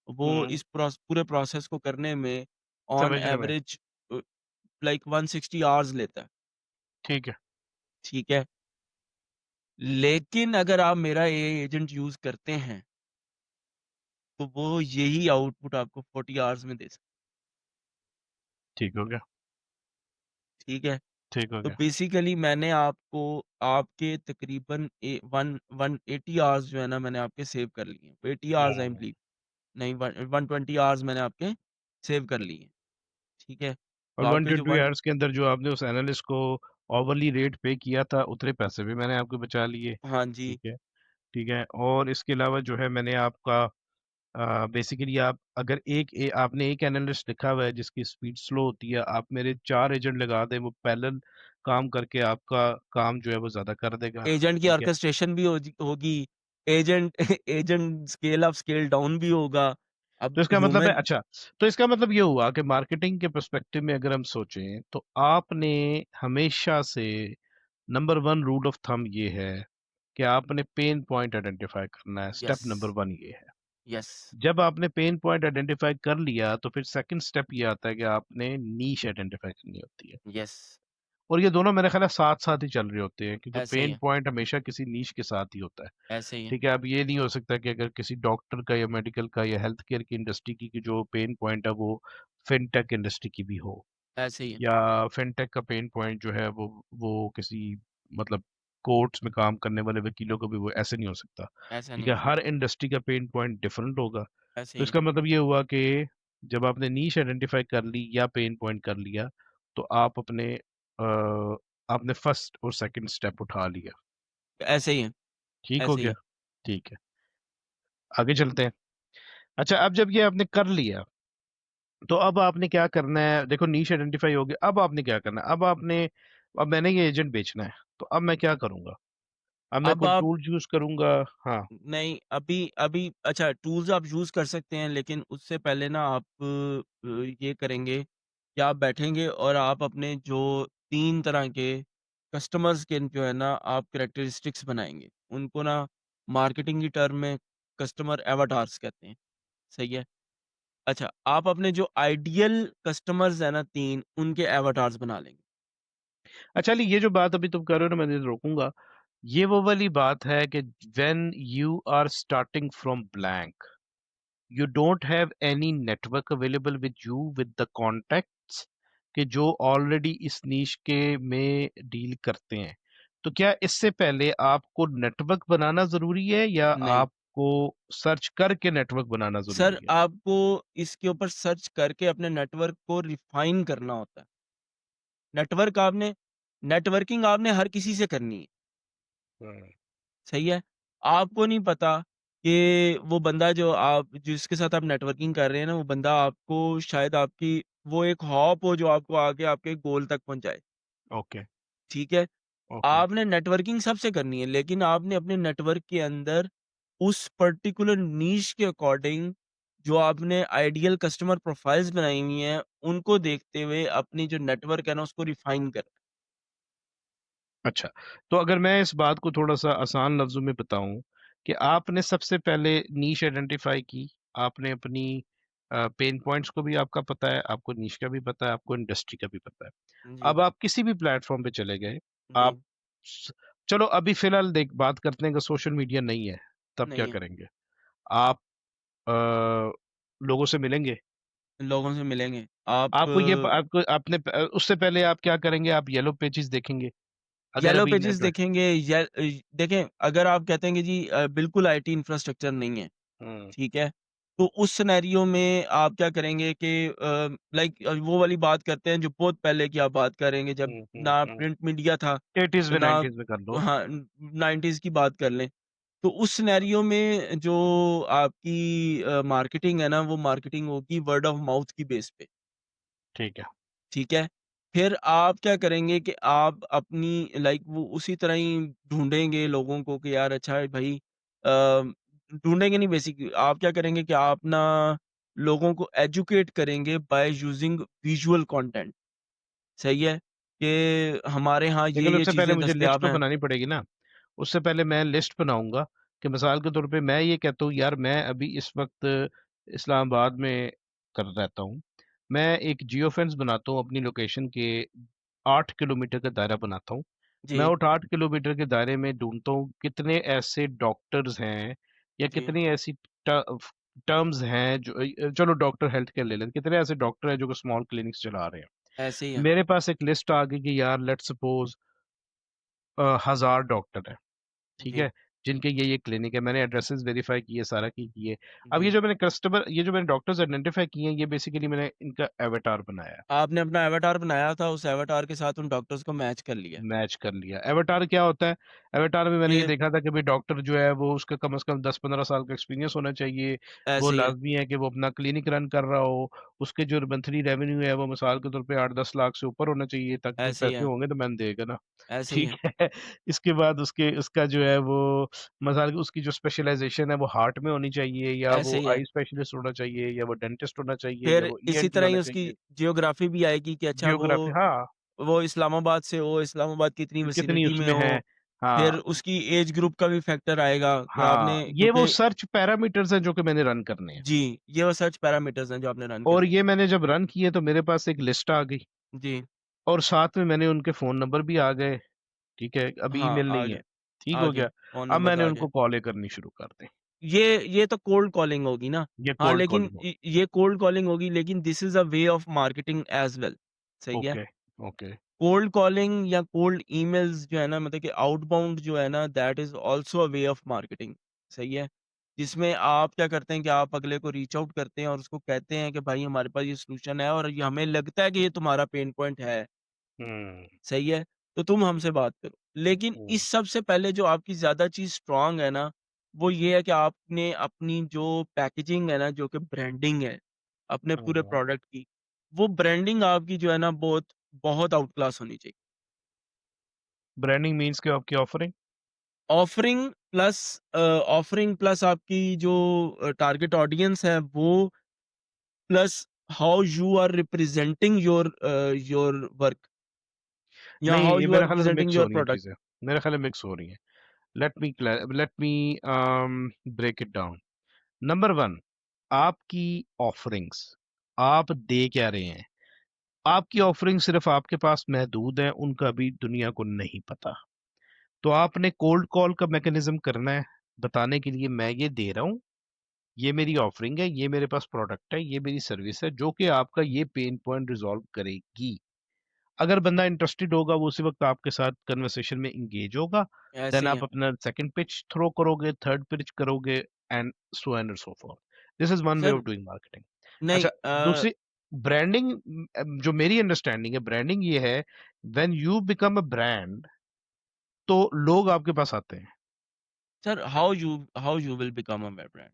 वो हम्म, इस पूरे प्रोसेस को करने में ऑन समझ रहे मैं। एवरेज अ, लाइक 160 आवर्स लेता है, ठीक है। ठीक है? लेकिन अगर आप मेरा एआई एजेंट यूज़ करते हैं, तो वो यही आउटपुट आपको 40 आवर्स में दे सकता ठीक हो गया। है, ठीक है? ठीक हो तो गया। बेसिकली मैंने आपको आपके तकरीबन 180 आवर्स जो है ना मैंने आपके सेव कर लिए हैं। 80 आवर्स आई हम्म। बिलीव नहीं 120 आवर्स मैंने आपके सेव कर लिए हैं, ठीक है? और तो वन आपके टू जो टू 1 आवर्स के अंदर जो आपने उस एनालिस्ट को ओवरली रेट पे किया था, उतने पैसे भी मैंने आपको बचा लिए। हाँ जी, ठीक है। ठीक है, और इसके अलावा जो है मैंने आपका बेसिकली आप अगर आपने एक एनालिस्ट लिखा हुआ है जिसकी स्पीड स्लो होती है, आप मेरे 4 एजेंट लगा दें, वो पैरेलल काम करके आपका काम जो है वो ज़्यादा कर देगा। एजेंट की ठीक है। ऑर्केस्ट्रेशन भी होगी, agent agent scale up, scale down भी होगा। तो अब इसका मतलब है, ह्यूमन अच्छा, तो इसका मतलब ये हुआ कि मार्केटिंग के पर्सपेक्टिव में अगर हम सोचें तो आपने हमेशा से नंबर 1 रूल ऑफ थंब ये है कि आपने पेन पॉइंट आइडेंटिफाई करना है। यस, स्टेप नंबर 1 ये है। यस, जब आपने पेन पॉइंट आइडेंटिफाई कर लिया तो फिर सेकंड स्टेप ये आता है कि आपने नीश आइडेंटिफाई करनी होती है। यस, और ये दोनों मेरे ख्याल है साथ साथ ही चल रहे होते हैं, क्योंकि ऐसे ही पेन है, पॉइंट हमेशा किसी नीश के साथ ही होता है। ऐसे ही है, ठीक है, अब ये नहीं हो सकता कि अगर किसी डॉक्टर का या मेडिकल का या हेल्थ केयर की इंडस्ट्री की जो पेन पॉइंट है वो फिनटेक इंडस्ट्री की भी हो, ऐसे ही है, या फिनटेक का पेन पॉइंट जो है वो किसी, मतलब कोर्ट्स में काम करने वाले वकीलों को भी, वो ऐसे नहीं हो सकता। ऐसा ठीक नहीं है, हो हर सकता, इंडस्ट्री का पेन पॉइंट डिफरेंट होगा। ऐसे तो ही है। इसका मतलब ये हुआ कि जब आपने नीश आइडेंटिफाई कर ली या पेन पॉइंट कर लिया, तो आपने फर्स्ट और सेकंड स्टेप उठा लिया। ऐसे ही है, ठीक हो ऐसे ही गया। है। ठीक है, आगे चलते हैं। अच्छा, अब जब ये आपने कर लिया, तो अब आपने क्या करना है? देखो, नीश आइडेंटिफाई हो गया, अब आपने क्या करना है? अब मैंने ये एजेंट बेचना है, तो अब मैं क्या करूंगा? अब मैं अब कोई आप टूल यूज़ करूँगा। हाँ, नहीं, अभी अभी अच्छा टूल्स आप यूज़ कर सकते हैं, लेकिन उससे पहले ना आप ये करेंगे कि आप बैठेंगे और आप अपने जो 3 तरह के कस्टमर्स के जो है ना आप कैरेक्टरिस्टिक्स बनाएँगे। उनको ना मार्केटिंग की टर्म में कस्टमर एवाटार्स कहते हैं, सही है? अच्छा, आप अपने जो आइडियल कस्टमर्स हैं ना 3 उनके एवाटार्स बना लेंगे। चलिए ये जो बात अभी तुम कर रहे हो ना, मैं रोकूँगा। ये वो वाली बात है कि when you are starting from blank, you don't have any network available with you with the contacts कि जो ऑलरेडी इस नीश के में डील करते हैं। तो क्या इससे पहले आपको नेटवर्क बनाना ज़रूरी है या नहीं, आपको सर्च करके नेटवर्क बनाना सर ज़रूरी है? आपको इसके ऊपर सर्च करके अपने नेटवर्क को रिफ़ाइन करना होता है। नेटवर्क आपने नेटवर्किंग आपने हर किसी से करनी है, हुँ, सही है? आपको नहीं पता कि वो बंदा जो आप जिसके साथ आप नेटवर्किंग कर रहे हैं ना, वो बंदा आपको शायद आपकी वो एक हॉप हो जो आपको आगे आपके गोल तक पहुँचाए, ओके, ठीक है? ओके। आपने नेटवर्किंग सबसे करनी है, लेकिन आपने अपने नेटवर्क के अंदर उस पर्टिकुलर नीश के अकॉर्डिंग जो आपने आइडियल कस्टमर प्रोफाइल्स बनाई हुई हैं, उनको देखते हुए अपनी जो नेटवर्क है ना, उसको रिफ़ाइन करना अच्छा, तो अगर मैं इस बात को थोड़ा-सा आसान लफ्ज़ों में बताऊँ कि आपने सबसे पहले नीश आइडेंटिफ़ाई की, आपने अपनी पेन पॉइंट्स को भी आपका पता है, आपको नीश का भी पता है, आपको इंडस्ट्री का भी पता है। है। जी, अब आप किसी भी प्लेटफ़ॉर्म पे चले गए, जी, आप स चलो अभी फ़िलहाल देख बात करते हैं कि सोशल मीडिया नहीं है, तब क्या नहीं है। करेंगे? आप अ, लोगों से मिलेंगे, लोगों से मिलेंगे। आप आपको ये प आपको आपने उससे पहले आप क्या करेंगे? आप येलो पेजेज़ देखेंगे, अगर येलो अभी पेजेस नेट देखेंगे देखें अगर आप कहते हैं कि जी बिल्कुल आईटी इंफ्रास्ट्रक्चर नहीं है, हुँ, ठीक है? तो उस सिनेरियो में आप क्या करेंगे कि लाइक वो वाली बात करते हैं जो बहुत पहले की आप बात करेंगे जब हुँ, हुँ, ना हुँ। प्रिंट मीडिया था, 80s में ना 90s में कर लो। हाँ, 90s की बात कर लें। तो उस सिनेरियो में जो आपकी मार्केटिंग है ना, वो मार्केटिंग होगी वर्ड ऑफ माउथ की बेस पे। ठीक है। ठीक है? फिर आप क्या करेंगे कि आप अपनी लाइक वो उसी तरह ही ढूँढेंगे लोगों को कि यार अच्छा भाई ढूँढेंगे नहीं बेसिकली आप क्या करेंगे कि आप ना लोगों को एजुकेट करेंगे बाय यूजिंग विजुअल कंटेंट सही है? कि हमारे यहाँ लेकिन ये-ये उससे पहले चीज़ें मुझे लिस्ट दस्तयाब तो हैं। बनानी पड़ेगी ना। उससे पहले मैं लिस्ट बनाऊँगा कि मिसाल के तौर पे मैं ये कहता हूँ यार मैं अभी इस वक़्त इस्लामाबाद में कर रहता हूँ। मैं एक जियो फेंस बनाता हूँ अपनी लोकेशन के 8 किलोमीटर का दायरा बनाता हूँ। मैं जी, उस 8 किलोमीटर के दायरे में ढूँढता हूँ कितने ऐसे डॉक्टर्स हैं या जी, कितनी ऐसी ट टर्म्स हैं जो चलो डॉक्टर हेल्थ केयर ले लें। कितने ऐसे डॉक्टर हैं जो कि स्मॉल क्लिनिक्स चला रहे हैं। ऐसे ही है। मेरे पास एक लिस्ट आ गई कि यार लेट्स सपोज़ 1000 डॉक्टर हैं, ठीक जी, है? जिनके ये क्लिनिक है, मैंने एड्रेसेस वेरीफ़ाई किए, सारा किए। अब जी। ये जो मैंने डॉक्टर्स आइडेंटिफ़ाई किए हैं, ये बेसिकली मैंने इनका एवाटार बनाया है। आपने अपना एवाटार बनाया था, उस एवाटार के साथ उन डॉक्टर्स को मैच कर लिया। मैच कर लिया। एवाटार क्या होता है? एवाटार में मैंने ये ये देखा था कि भई डॉक्टर जो है वो उसका कम से कम 10-15 साल का एक्सपीरियंस होना चाहिए। वो ऐसे ही है, लाज़मी है कि वो अपना क्लिनिक रन कर रहा हो। उसके जो मंथली रेवेन्यू है वो मिसाल के तौर पे 8-10 लाख से ऊपर होना चाहिए ताकि कुछ ऐसे ही पैसे है, होंगे तो मैंने देगा ना। ऐसे ही ठीक है, है? इसके बाद उसके उसका जो है वो मिसाल की उसकी जो स्पेशलाइज़ेशन है वो हार्ट में होनी चाहिए या ऐसे वो ही है। आई स्पेशलिस्ट होना चाहिए या वो डेंटिस्ट होना चाहिए या फिर वो इसी ईएनटी तरह ही होना उसकी चाहिए। जियोग्राफ़ी भी आएगी कि अच्छा जियोग्राफी हाँ, वो इस्लामाबाद से हो, इस्लामाबाद की इतनी कितनी विसिनिटी में उसमें है। हो, फिर हाँ। उसकी एज ग्रुप का भी फैक्टर आएगा कि हाँ, आपने ये वो क्योंकि सर्च पैरामीटर्स हैं जो कि मैंने रन करने हैं। जी, ये वो सर्च पैरामीटर्स हैं जो आपने रन और करने हैं। ये मैंने जब रन किए तो मेरे पास एक लिस्ट आ गई जी, और साथ में मैंने उनके फ़ोन नंबर भी आ गए, ठीक है? अभी हाँ, ईमेल आ नहीं है, गए, ठीक आ हो गए, गया। फ़ोन अब नंबर्स मैंने आ गए। उनको कॉलें करनी शुरू कर दी। ये तो कोल्ड कॉलिंग होगी ना। ये हाँ, कोल्ड लेकिन कॉलिंग हो ये कोल्ड कॉलिंग होगी लेकिन this is a way of marketing as well, सही है? Okay, okay. कोल्ड कॉलिंग या कोल्ड ईमेल्स जो है ना मतलब कि आउटबाउंड जो है ना that is also a way of marketing सही है? जिसमें आप क्या करते हैं कि आप अगले को रीच आउट करते हैं और उसको कहते हैं कि भाई हमारे पास ये सॉल्यूशन है और ये हमें लगता है कि ये तुम्हारा पेन पॉइंट है, हुँ, सही है? तो तुम हमसे बात करो। लेकिन हुँ, इस सब से पहले जो आपकी ज़्यादा चीज़ स्ट्रॉन्ग है ना, वो ये है कि आपने अपनी जो पैकेजिंग है ना, जो कि ब्रांडिंग है, अपने पूरे हुँ। प्रोडक्ट की, वो ब्रांडिंग आपकी जो है ना बहुत आउट क्लास होनी चाहिए। ब्रांडिंग मीन्स कि आपकी ऑफरिंग? ऑफरिंग प्लस आपकी जो टारगेट ऑडियंस है वो, plus how you are representing your work या हाउ नहीं, यू आर मेरे ख्याल से रिप्रेजेंटिंग मिक्स हो योर रही हैं प्रोडक्ट। चीजें। मेरे ख्याल में मिक्स हो रही हैं। Let me break it down. Number one, आपकी ऑफरिंग्स, आप दे क्या रहे हैं? आपकी ऑफरिंग सिर्फ आपके पास महदूद है, उनका भी दुनिया को नहीं पता। तो आपने कोल्ड कॉल का मैकेनिज्म करना है, बताने के लिए मैं ये दे रहा हूँ, ये मेरी ऑफरिंग है, ये मेरे पास प्रोडक्ट है, ये मेरी सर्विस है जो कि आपका ये पेन पॉइंट रिजॉल्व करेगी। अगर बंदा इंटरेस्टेड होगा वो उसी वक्त आपके साथ कन्वर्सेशन में इंगेज होगा। ऐसे देन ही आप है। अपना सेकंड पिच थ्रो करोगे, थर्ड पिच करोगे, and so for. This is one way sir of doing marketing. नहीं अच्छा, दूसरी ब्रांडिंग, जो मेरी अंडरस्टैंडिंग है ब्रांडिंग ये है, when you become a brand तो लोग आपके पास आते हैं sir how you will become a brand.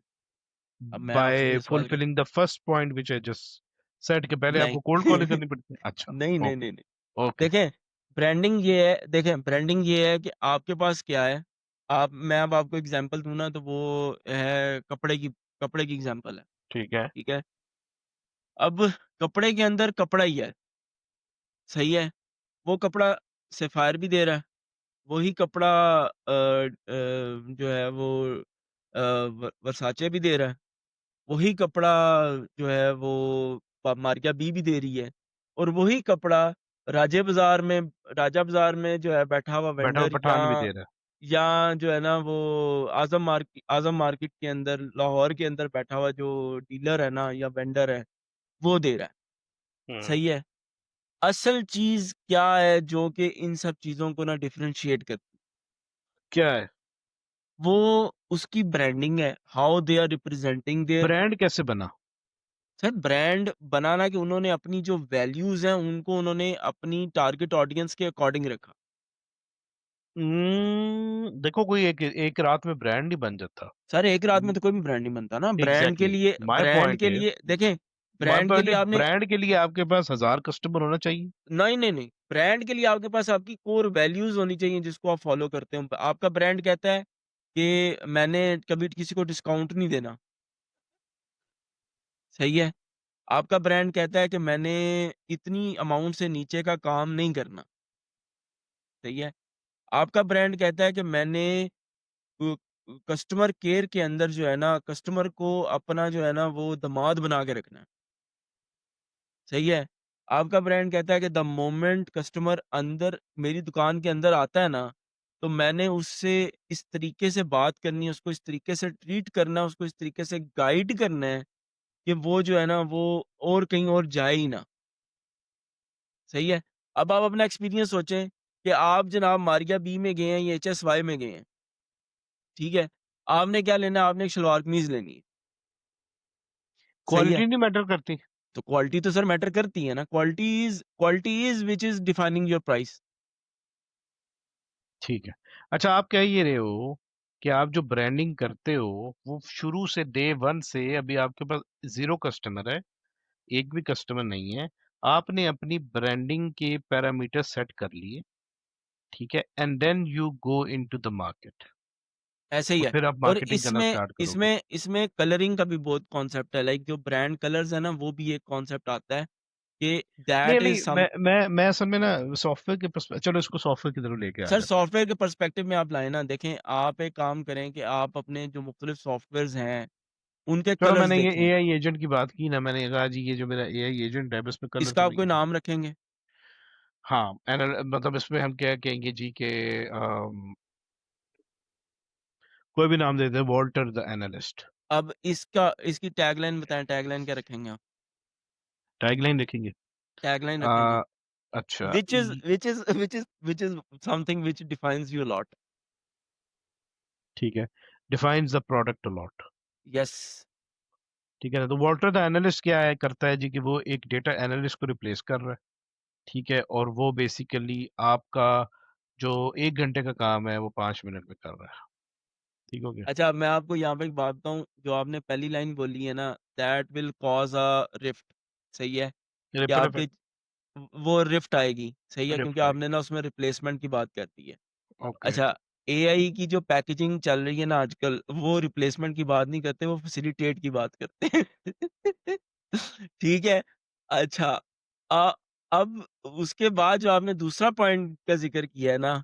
अब मैं आपसे बाय ये सवाल कर, fulfilling the first point which I just set के पहले नहीं आपको कोल्ड कॉलिंग करनी पड़ती है। अच्छा, नहीं नहीं ओके, नहीं नहीं। ओके, देखें, ब्रांडिंग ये है कि आपके पास क्या है। आप मैं अब आपको एग्जांपल दूं ना, तो वो है कपड़े की एग्जांपल है। ठीक है। ठीक है। अब कपड़े के अंदर कपड़ा ही है, सही है। वो कपड़ा सैफायर भी दे रहा है, वही कपड़ा जो है वो वर्साचे भी दे रहा है, वही कपड़ा जो है वो मारिया भी दे रही है, और वही कपड़ा राजे बाजार में राजा बाजार में जो है बैठा हुआ बैठा हुआ वेंडर, पठान भी दे रहा या जो है ना वो आजम मार्केट के अंदर, लाहौर के अंदर बैठा हुआ जो डीलर है ना या वेंडर है, वो दे रहा है। है। सही है। असल चीज क्या है जो कि इन सब चीजों को ना डिफरेंशिएट करती, क्या है? वो उसकी ब्रांडिंग है, how they are representing their. Brand कैसे बना? सर ब्रांड बनाना कि उन्होंने अपनी जो वैल्यूज हैं उनको उन्होंने अपनी टारगेट ऑडियंस के अकॉर्डिंग रखा। देखो, कोई एक एक रात में ब्रांड नहीं बन जाता। सर एक रात में तो कोई भी ब्रांड नहीं बनता ना। एग्जैक्टली, माय ब्रांड पॉइंट के इज लिए देखें, माय ब्रांड के पॉइंट लिए इज आपने, ब्रांड के लिए आपके पास 1000 कस्टमर होना चाहिए। नहीं नहीं नहीं, ब्रांड के लिए आपके पास आपकी कोर वैल्यूज होनी चाहिए जिसको आप फॉलो करते हो। आपका ब्रांड कहता है कि मैंने कभी किसी को डिस्काउंट नहीं देना, सही है। आपका ब्रांड कहता है कि मैंने इतनी अमाउंट से नीचे का काम नहीं करना, सही है। आपका ब्रांड कहता है कि मैंने अ, कस्टमर केयर के अंदर जो है ना, कस्टमर को अपना जो है ना वो दामाद बना के रखना है, सही है। आपका ब्रांड कहता है कि द मोमेंट कस्टमर अंदर मेरी दुकान के अंदर आता है ना, तो मैंने उससे इस तरीके से बात करनी है, उसको इस तरीके से ट्रीट करना है, उसको इस तरीके से गाइड करना है कि वो जो है ना वो और कहीं और जाए ही ना, सही है। अब आप अपना एक्सपीरियंस सोचें कि आप जनाब मारिया बी में गए हैं या एचएसवाई में गए हैं, ठीक है। आपने क्या लेना है? आपने एक शलवार कमीज लेनी है, सही है। क्वालिटी नहीं मैटर करती। तो क्वालिटी तो सर मैटर करती है ना। Quality is which is defining your price. ठीक है। अच्छा, आप कह ये रहे हो कि आप जो ब्रांडिंग करते हो वो शुरू से डे वन से अभी आपके पास जीरो कस्टमर है, एक भी कस्टमर नहीं है, आपने अपनी ब्रांडिंग के पैरामीटर सेट कर लिए, ठीक है, and then you go into the market, ऐसे ही और है। फिर आप और मार्केटिंग करना इसमें स्टार्ट करोगे। इसमें इसमें कलरिंग का भी बहुत कॉन्सेप्ट है, लाइक जो ब्रांड कलर्स है ना वो भी एक कॉन्सेप्ट आता है कि नहीं दैट इज नहीं, सम। मैं असल में ना सॉफ्टवेयर के चलो इसको सॉफ्टवेयर की तरफ लेके आ सर जाते हैं। सॉफ्टवेयर के पर्सपेक्टिव में आप लाए ना, देखें आप एक काम करें कि आप अपने जो मुख्तलिफ सॉफ्टवेयर्स हैं उनके चलो, कलर्स मैंने ये देखें। एआई एजेंट की बात की ना, मैंने कहा जी ये जो मेरा एआई एजेंट है अब इसमें कलर इसका आप चेंज कोई करना है। नाम रखेंगे? हाँ, मतलब इसमें हम क्या कहेंगे जी के कोई भी नाम दे दे, वॉल्टर द एनालिस्ट। अब इसकी टैगलाइन बताएं, टैगलाइन क्या रखेंगे आप? टैगलाइन लिखेंगे। टैगलाइन रखें जी। आ, अच्छा, which is something which defines you a lot. ठीक है, defines the product lot. Yes. ठीक है ना, तो वॉल्टर द एनालिस्ट क्या है करता है जी कि वो एक डेटा एनालिस्ट को रिप्लेस कर रहा है। ठीक है, और वो बेसिकली आपका जो 1 घंटे का काम है वो 5 मिनट में कर रहा है। ठीक हो गया। अच्छा, अब मैं आपको यहाँ पे एक बात बताऊँ, जो आपने पहली लाइन बोली है ना, that will cause a rift, सही है? कि रिपर आपके वो रिफ्ट आएगी, सही है? क्योंकि रिफ्ट आपने आएगी। ना उसमें रिप्लेसमेंट की बात कर दी है। ओके। अच्छा, एआई की जो पैकेजिंग चल रही है ना आजकल, वो रिप्लेसमेंट की बात नहीं करते, वो फैसिलिटेट की बात करते हैं। ठीक है? अच्छा, अ, अब उसके बाद जो आपने दूसरा पॉइंट का ज़िक्र किया है ना,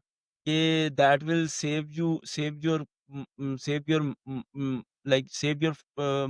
कि that will save your like save your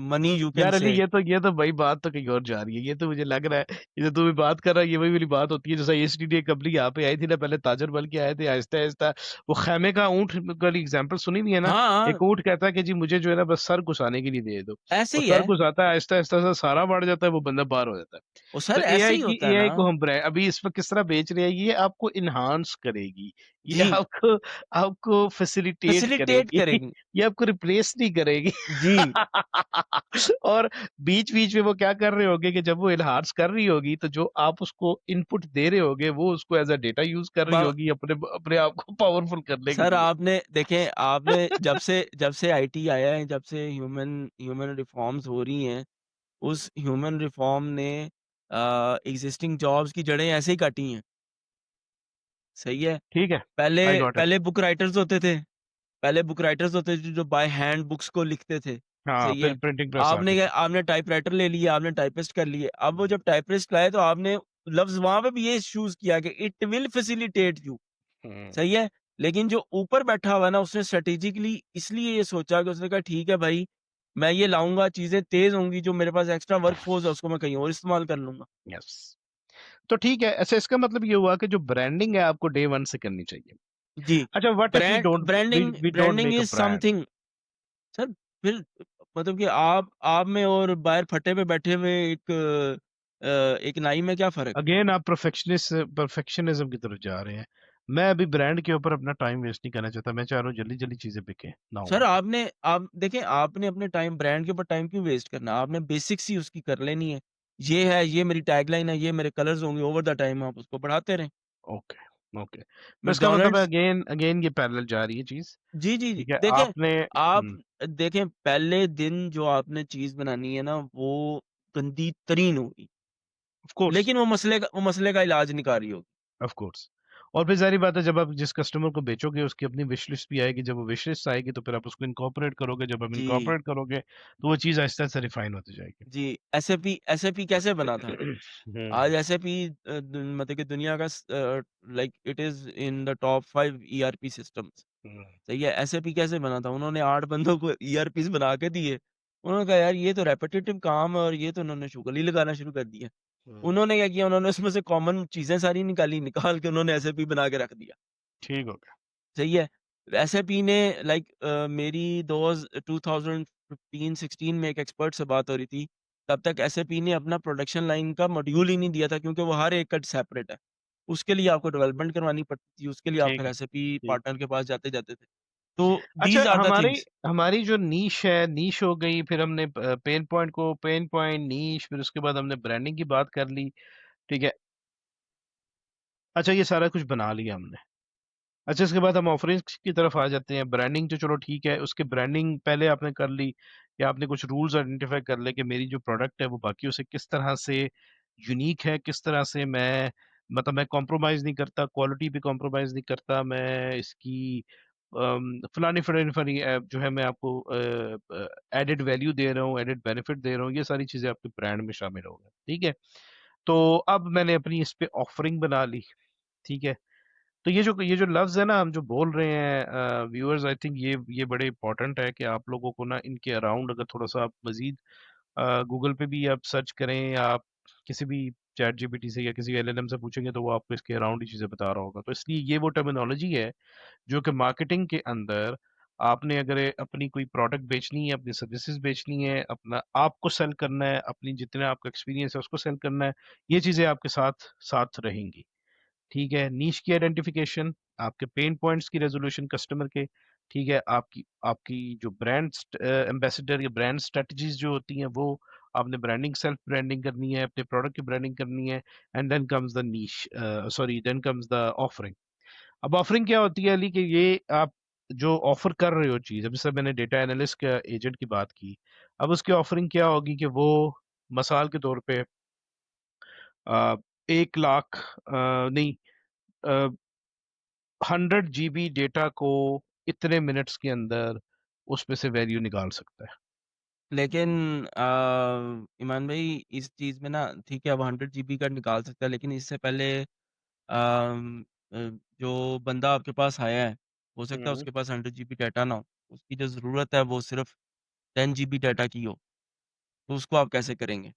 money you can यार अली, से। ये तो भाई बात तो कहीं और जा रही है। ये तो मुझे लग रहा है, ये जो तू भी बात कर रहा है, ये वही वाली बात होती है जैसे एसटीडी कंपनी यहाँ पे आई थी ना, पहले ताजर बन के आए थे, आहिस्ता आहिस्ता वो खैमे का ऊंट वाली एग्जांपल सुनी भी है ना। हाँ, हाँ, एक ऊंट कहता है कि जी मुझे जो है ना बस सर घुसाने के लिए दे दो, ऐसे और ही सर है। घुसाता है, आहिस्ता आहिस्ता सा सारा बढ़ जाता है, वो बंदा बाहर हो जाता है। वो तो सर ऐसे ही होता है एआई ना। को हम ब्रांड अभी इस वक्त किस तरह बेच रहे हैं, ये आपको इन्हांस करेगी, ये जी, आपको आपको फैसिलिटेट फैसिलिटेट करेगी, करेंगी। ये आपको रिप्लेस नहीं करेगी। जी, और बीच-बीच में वो क्या कर रहे होंगे कि जब वो एनहांस कर रही होगी, तो जो आप उसको इनपुट दे रहे होगे, वो उसको एज़ अ डेटा यूज़ कर रही ब होगी अपने अपने आप को पावरफुल करने के सर लिए। आपने देखें, आपने जब से आईटी आया है, जब से ह्यूमन ह्यूमन रिफॉर्म्स हो रही हैं, उस ह्यूमन रिफॉर्म ने एक्जिस्टिंग जॉब्स की जड़ें ऐसे ही काटी हैं। सही है? ठीक है, पहले आई गॉट इट। पहले बुक राइटर्स होते थे। पहले बुक राइटर्स होते थे जो बाय हैंड बुक्स को लिखते थे। हाँ, सही फिर है? प्रिंटिंग प्रेस आ गई थी। आपने टाइपराइटर ले लिए, आपने टाइपिस्ट कर लिए। अब वो हुँ, जब टाइपिस्ट लाए तो आपने लफ्ज़ वहाँ पे भी ये चूज़ किया कि इट विल फैसिलिटेट यू। हुँ, सही है? लेकिन जो ऊपर बैठा हुआ है ना, उसने स्ट्रैटेजिकली इसलिए ये सोचा कि उसने कहा ठीक है भाई, मैं ये लाऊँगा, चीज़ें तेज़ होंगी, जो मेरे पास एक्स्ट्रा वर्कफ़ोर्स है उसको मैं कहीं और इस्तेमाल कर लूँगा। यस। तो ठीक है, अच्छा इसका मतलब ये हुआ कि जो ब्रांडिंग है आपको डे 1 से करनी चाहिए। जी। अच्छा what if branding we don't branding make a is brand? Something. Sir, फिर मतलब कि आप में और बाहर फट्टे पे बैठे हुए एक नाई में क्या फ़र्क है? अगेन आप परफेक्शनिज़्म की तरफ जा रहे हैं। मैं अभी ब्रांड के ऊपर अपना टाइम वेस्ट नहीं करना चाहता। मैं चाह रहा हूँ जल्दी-जल्दी चीज़ें बिकें, नाउ सर, व्हाट? आप देखें, आपने अपने टाइम ब्रांड के ऊपर टाइम क्यों वेस्ट करना है? आपने बेसिक्स ही उसकी कर लेनी है। ये है, ये मेरी टैगलाइन है, ये मेरे कलर्स होंगे, ओवर द टाइम आप उसको बढ़ाते रहें। Okay, okay. तो इसका मतलब है मैकडॉनल्ड्स। अगेन अगेन ये पैरेलल जा रही है चीज़, जी, जी, जी। ठीक है? देखें, आपने आप हुँ, देखें, पहले दिन जो आपने चीज़ बनानी है ना, वो गंदी तरीन होगी, ऑफ़ कोर्स, लेकिन वो मसले का इलाज निकाल रही होगी। Of course. और फिर ज़ाहिर-सी बात है जब आप जिस कस्टमर को बेचोगे उसकी अपनी विश लिस्ट भी आएगी, जब वो विश लिस्ट आएगी तो फिर आप उसको इनकॉर्पोरेट करोगे, जब आप जी, इनकॉर्पोरेट करोगे तो वो चीज़ आहिस्ता-आहिस्ता रिफ़ाइन होती जाएगी। जी। एसएपी कैसे बना था? आज हुँ, एसएपी मतलब कि दुनिया का like it is in the top 5 ERP systems. Hmm, सही है? एसएपी कैसे बना था? उन्होंने 8 बंदों को ईआरपीज़ बना के दिए। उन्होंने कहा यार ये तो रेपिटिटिव काम है, और ये तो उन्होंने शुगल ही लगाना शुरू कर दिया। हुँ, उन्होंने क्या किया? उन्होंने उसमें से कॉमन चीज़ें सारी निकाली, निकाल के उन्होंने एसएपी बना के रख दिया। ठीक हो गया। सही है? एसएपी ने लाइक मेरी 2015-16 में एक एक्सपर्ट से बात हो रही थी। तब तक एसएपी ने अपना प्रोडक्शन लाइन का मॉड्यूल ही नहीं दिया था, क्योंकि वो हर एक का सेपरेट है। उसके लिए आपको डेवलपमेंट करवानी पड़ती थी, उसके लिए आप ठीक फिर है, एसएपी ठीक पार्टनर है। के पास जाते थे। तो अच्छा दीज़ आर द हमारी थिंग्स। हमारी जो नीश है, नीश हो गई, फिर हमने पेन पॉइंट, नीश, फिर उसके बाद हमने ब्रांडिंग की बात कर ली, ठीक है। अच्छा ये सारा कुछ बना लिया हमने। अच्छा इसके बाद हम ऑफरिंग्स की तरफ आ जाते हैं। ब्रांडिंग तो चलो ठीक है, उसके ब्रांडिंग पहले आपने कर ली, या आपने कुछ रूल्स आइडेंटिफाई कर ले कि मेरी जो प्रोडक्ट है वो बाकियों से किस तरह से यूनिक है, किस तरह से मैं मतलब मैं कॉम्प्रोमाइज़ नहीं करता, क्वालिटी पे कॉम्प्रोमाइज़ नहीं करता, मैं इसकी फलानी-फलानी जो है मैं आपको एडेड वैल्यू दे रहा हूँ, एडेड बेनिफिट दे रहा हूँ, ये सारी चीज़ें आपके ब्रांड में शामिल हो गई, ठीक है? तो अब मैंने अपनी इस पे ऑफरिंग बना ली, ठीक है? तो ये जो लफ्ज़ है ना हम जो बोल रहे हैं व्यूअर्स, आई थिंक ये बड़े इम्पोर्टेंट है कि आप लोगों को ना इनके अराउंड अगर थोड़ा-सा आप मज़ीद गूगल पे भी आप सर्च करें, या आप किसी भी चैट जीपीटी से या किसी एलएलएम से पूछेंगे तो वो आपको इसके अराउंड ही चीज़ें बता रहा होगा। तो इसलिए ये वो टर्मिनोलॉजी है जो कि मार्केटिंग के अंदर आपने अगर अपनी कोई प्रोडक्ट बेचनी है, अपनी सर्विसेज बेचनी है, अपना आपको सेल करना है, अपनी जितना आपका एक्सपीरियंस है उसको सेल करना है, ये चीज़ें आपके साथ साथ रहेंगी। ठीक है, नीश की आइडेंटिफिकेशन, आपके पेन पॉइंट्स की रेज़ोल्यूशन कस्टमर के, ठीक है, आपकी आपकी जो एम्बेसडर या ब्रांड स्ट्रैटेजीज़ जो होती हैं वो, आपने ब्रांडिंग सेल्फ ब्रांडिंग करनी है, अपने प्रोडक्ट की ब्रांडिंग करनी है, and then comes the niche then comes the offering. अब ऑफरिंग क्या होती है अली कि ये आप जो ऑफर कर रहे हो चीज़, अब जैसे मैंने डेटा एनालिस्ट का एजेंट की बात की, अब उसकी ऑफरिंग क्या होगी कि वो मिसाल के तौर पे 1 लाख नहीं 100 जीबी डेटा को इतने मिनट्स के अंदर उसमें से वैल्यू निकाल सकता है। लेकिन ईमान भाई इस चीज़ में ना ठीक है, वो 100 जीबी का निकाल सकता है, लेकिन इससे पहले अ, जो बंदा आपके पास आया है, हो सकता है हुँ। उसके पास 100 जीबी डाटा ना हो। उसकी जो ज़रूरत है वो सिर्फ़ 10 जीबी डाटा की हो, तो उसको आप कैसे करेंगे?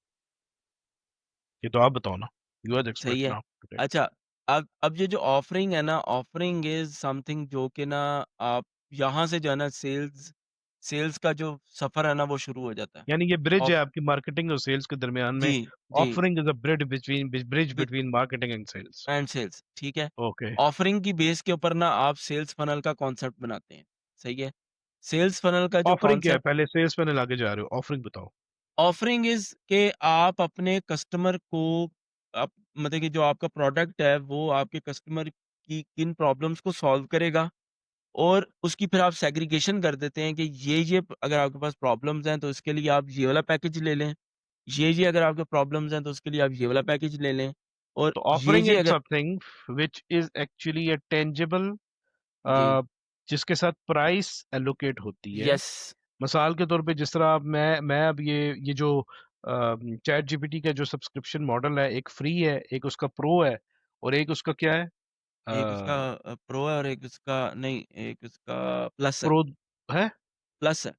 ये तो आप बताओ ना, यू आर द एक्सपर्ट सही है। Now today. अच्छा, अब ये जो ऑफ़रिंग है ना, ऑफ़रिंग इज़ समथिंग जो कि ना आप यहाँ से जो है ना सेल्स सेल्स का जो सफ़र है ना वो शुरू हो जाता है। यानी ये ब्रिज है ऑफ आपकी मार्केटिंग और सेल्स के दरमियान में। जी, जी, offering is a bridge with between marketing and sales. And sales, ठीक है? ओके। ऑफ़रिंग की बेस के ऊपर ना आप सेल्स फ़नल का कॉन्सेप्ट बनाते हैं, सही है? सेल्स फ़नल का जो ऑफरिंग क्या है? कॉन्सेप्ट पहले सेल्स मैनल आगे जा रहे हो, ऑफरिंग बताओ। ऑफ़रिंग इज़ के आप अपने कस्टमर को आप मतलब कि जो आपका प्रोडक्ट है, वो आपके कस्टमर की किन प्रॉब्लम्स को सॉल्व करेगा और उसकी फिर आप सेग्रीगेशन कर देते हैं कि ये अगर आपके पास प्रॉब्लम्स हैं, तो इसके लिए आप ये वाला पैकेज ले लें। ये अगर आपके प्रॉब्लम्स हैं, तो उसके लिए आप ये वाला पैकेज ले लें और तो ऑफरिंग ये इज़ अगर something which is actually a tangible, जी, अ, जिसके साथ प्राइस एलोकेट होती है। यस, मिसाल के तौर पे जिस तरह अब मैं अब ये जो चैट जीपीटी का जो सब्सक्रिप्शन मॉडल है, एक फ्री है, एक उसका प्रो है और एक उसका क्या है? एक उसका अ, प्रो है और एक उसका नहीं, एक उसका प्लस है, प्रो है, प्लस है।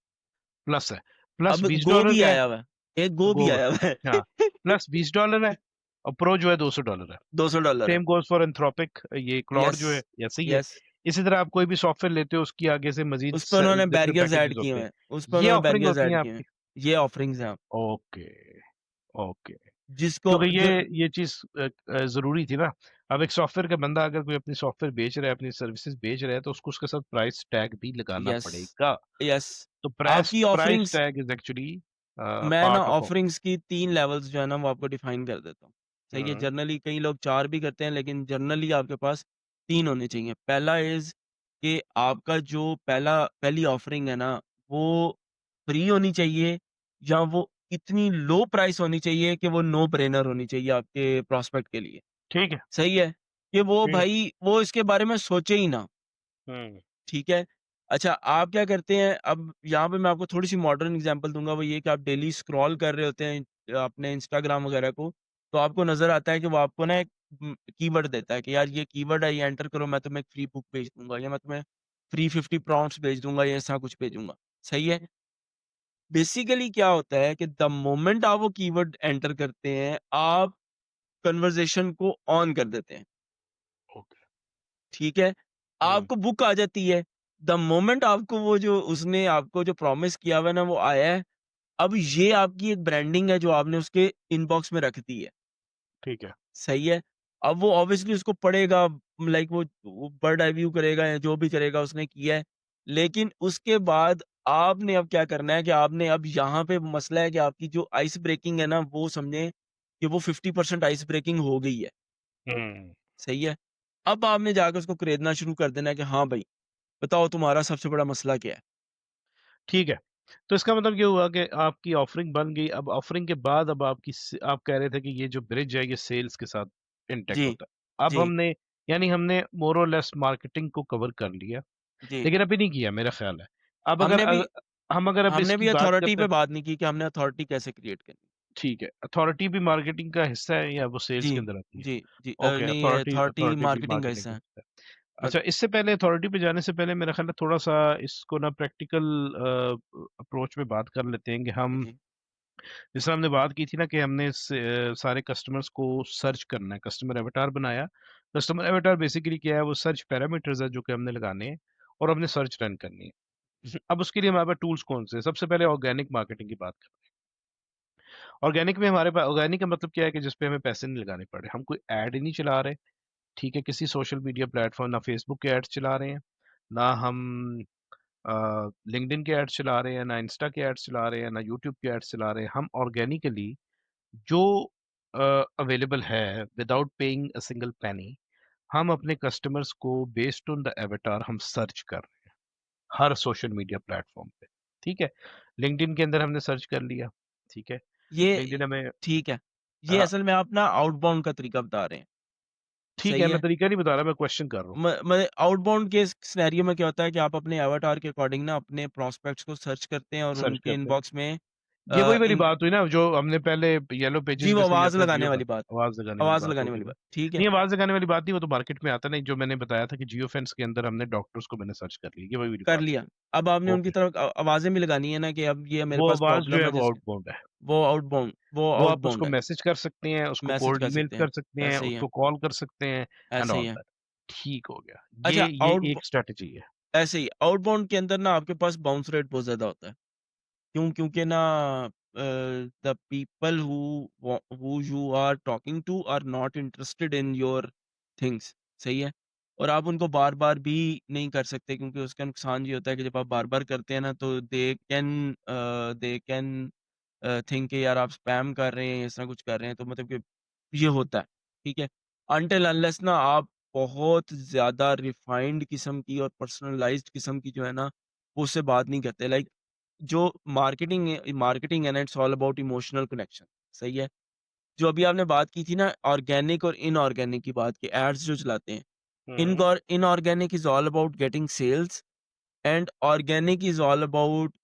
प्लस है। प्लस अब गो $20 भी का है। आया हुआ है, एक गो गो भी आया हुआ है। हाँ, प्लस $20 है और प्रो जो है $200 है। $200 है। सेम गोज़ फॉर एंथ्रोपिक, ये क्लॉड यस, जो है ऐसे ही है। यस। इसी तरह आप कोई भी सॉफ्टवेयर लेते हो उसकी आगे से मज़ीद उस पे स उन्होंने डिफरेंट बैरियर्स ऐड पैकेजेज़ किए होते हुए हैं। हैं, उस पे ये उन्होंने ऑफरिंग बैरियर्स होती है ऐड किए हुए आपकी। हैं। ये ऑफरिंग्स हैं आप ओके, ओके। जिसको क्योंकि जो ये चीज़ ज़रूरी थी ना। अब एक सॉफ्टवेयर का बंदा अगर कोई अपनी सॉफ्टवेयर बेच रहा है, अपनी सर्विसेज़ बेच रहा है, तो उसको उसके साथ प्राइस टैग भी लगाना यस, पड़ेगा। यस। तो प्राइस आपकी price offerings tag is actually मैं ना पार्ट ऑफ ऑफरिंग। ऑफरिंग्स की 3 लेवल्स जो है ना वो आपको डिफाइन कर देता हूँ। सही है, हुँ, जनरली कई लोग 4 भी करते हैं लेकिन जनरली आपके पास 3 होने चाहिए। पहला इज़ कि आपका जो पहली ऑफरिंग है ना वो फ्री होनी चाहिए या वो इतनी लो प्राइस होनी चाहिए कि वो नो ब्रेनर होनी चाहिए आपके प्रॉस्पेक्ट के लिए। ठीक है, सही है, कि वो ठीक है। भाई वो इसके बारे में सोचे ही ना। हुँ, ठीक है। अच्छा, आप क्या करते हैं अब यहाँ पे मैं आपको थोड़ी-सी मॉडर्न एग्ज़ाम्पल दूँगा, वो ये कि आप डेली स्क्रॉल कर रहे होते हैं अपने इंस्टाग्राम वगैरह को, तो आपको नज़र आता है कि वो आपको ना एक कीवर्ड देता है कि यार ये कीवर्ड है, ये एंटर करो, मैं तुम्हें एक फ्री बुक भेज दूँगा या मैं तुम्हें फ्री 50 प्रॉम्प्ट्स भेज दूँगा या ऐसा कुछ भेजूँगा। सही है? बेसिकली क्या होता है कि द मोमेंट आप वो कीवर्ड एंटर करते हैं, आप कन्वर्सेशन को ऑन कर देते हैं। ओके। ठीक है? हुँ, आपको बुक आ जाती है। द मोमेंट आपको वो जो उसने आपको जो प्रॉमिस किया हुआ है ना वो आया है, अब ये आपकी एक ब्रांडिंग है जो आपने उसके इनबॉक्स में रख दी है। ठीक है। सही है? अब वो ऑब्वियसली उसको पढ़ेगा लाइक वो बर्ड आई व्यू करेगा या जो भी करेगा उसने किया है। लेकिन उसके बाद आपने अब क्या करना है कि आपने अब यहाँ पे मसला है कि आपकी जो आइस ब्रेकिंग है ना वो समझें कि वो 50% आइस ब्रेकिंग हो गई है। हुँ, सही है? अब आपने जाके उसको खरीदना शुरू कर देना है कि हाँ भाई बताओ तुम्हारा सबसे बड़ा मसला क्या है? ठीक है। तो इसका मतलब ये हुआ कि आपकी ऑफरिंग बन गई, अब ऑफरिंग के बाद अब आप कह रहे थे कि ये जो ब्रिज है ये सेल्स के साथ इंटैक्ट जी, होता है। अब जी, हमने यानी हमने मोर और लेस मार्केटिंग को कवर कर लिया, जी। लेकिन अभी नहीं किया मेरा ख़्याल है। अब अगर हमने भी हम अगर अब हमने इसकी भी बात अथॉरिटी करते पे हैं। बात नहीं की कि हमने अथॉरिटी कैसे क्रिएट करनी। ठीक है, अथॉरिटी भी मार्केटिंग का हिस्सा है या वो सेल्स जी, के अंदर आती है? जी, जी। ओके, नहीं ये अथॉरिटी अथॉरिटी भी मार्केटिंग का मार्केटिंग हिस्सा का है। हिस्सा है। बट अच्छा, इससे पहले अथॉरिटी पे जाने से पहले मेरा ख़्याल है थोड़ा-सा इसको ना प्रैक्टिकल अप्रोच में बात कर लेते हैं कि जी, हम जी, जैसे हमने बात की थी ना कि हमने सारे कस्टमर्स को सर्च करना है, कस्टमर एवाटार बनाया। कस्टमर एवाटार बेसिकली क्या है, वो सर्च पैरामीटर्स है जो कि हमने लगाने हैं और हमने सर्च रन करनी है। अब उसके लिए हमारे पास टूल्स कौन से हैं? सबसे पहले ऑर्गेनिक मार्केटिंग की बात करते हैं। ऑर्गेनिक में हमारे पास ऑर्गेनिक का मतलब क्या है कि जिस पे हमें पैसे नहीं लगाने पड़ रहे। हम कोई ऐड ही नहीं चला रहे, ठीक है? किसी सोशल मीडिया प्लेटफ़ॉर्म ना फ़ेसबुक के एड्स चला रहे हैं, ना हम लिंक्डइन के एड्स चला रहे हैं, ना इंस्टा के एड्स चला रहे हैं, ना यूट्यूब के एड्स चला रहे हैं। हम ऑर्गेनिकली जो अवेलेबल है without paying a single penny, हम अपने कस्टमर्स को बेस्ड ऑन द एवाटार हम सर्च कर रहे हैं हर सोशल मीडिया प्लेटफॉर्म पे। ठीक है, लिंक्डइन के अंदर हमने सर्च कर लिया। ठीक है, ये लिंक्डइन हमें ठीक है। ये असल में आप ना आउटबाउंड का तरीका बता रहे हैं। ठीक है, सही मैं है? तरीका नहीं बता रहा, मैं क्वेश्चन कर रहा हूँ। मैं आउटबाउंड के सिनेरियो में क्या होता है कि आप अपने अवतार के अकॉर्डिंग ना अपने प्रोस्पेक्ट्स को सर्च करते हैं और सर्च उनके करते हैं। इनबॉक्स में ये वही वाली इन बात हुई ना, जो हमने पहले येलो जी, पेजेस वो में समझा आवाज़ था जियो लगाने का। वाली बात, आवाज़ लगाने वाली आवाज़ बात हो लगाने गई वाली वो। बात, ठीक है? नहीं, आवाज़ लगाने वाली बात नहीं, वो तो मार्केट में आता नहीं, जो मैंने बताया था कि जियो फेंस के अंदर हमने डॉक्टर्स को मैंने सर्च कर लिया, ये वही वाली कर बात लिया। हुई। अब आपने उनकी ओके, तरफ आवाज़ें भी लगानी है ना कि अब ये मेरे वो पास आवाज़ जो प्रॉब्लम है है वो जिसके आउटबाउंड है। वो वो आप उसको आउटबाउंड है, मैसेज कर सकते हैं, उसको मैसेज कोल्ड कर ईमेल सकते कर हैं। सकते हैं, ऐसे ही है, उसको कॉल कर सकते हैं एंड ऐसे ही ऑल है। दैट। ठीक हो गया। अच्छा ये एक स्ट्रैटेजी है। ऐसे ही आउटबाउंड के अंदर ना आपके पास बाउंस रेट बहुत ज़्यादा होता है। क्यों? क्योंकि ना the people who you are talking to are not interested in your things, सही है? और आप उनको बार-बार भी नहीं कर सकते क्योंकि उसका नुकसान ये होता है कि जब आप बार-बार करते हैं ना तो दे कैन थिंक कि यार आप स्पैम कर रहे हैं, इस तरह कुछ कर रहे हैं तो मतलब कि ये होता है, ठीक है? अनटिल अनलेस ना आप बहुत ज़्यादा रिफाइंड किस्म की और पर्सनलाइज़्ड किस्म की जो है ना, वो उससे बात नहीं करते। लाइक जो मार्केटिंग है ना it's all about emotional connection, सही है? जो अभी आपने बात की थी ना ऑर्गेनिक और इनऑर्गेनिक की बात की एड्स जो चलाते हैं। Hmm, inorganic is all about getting sales and organic is all about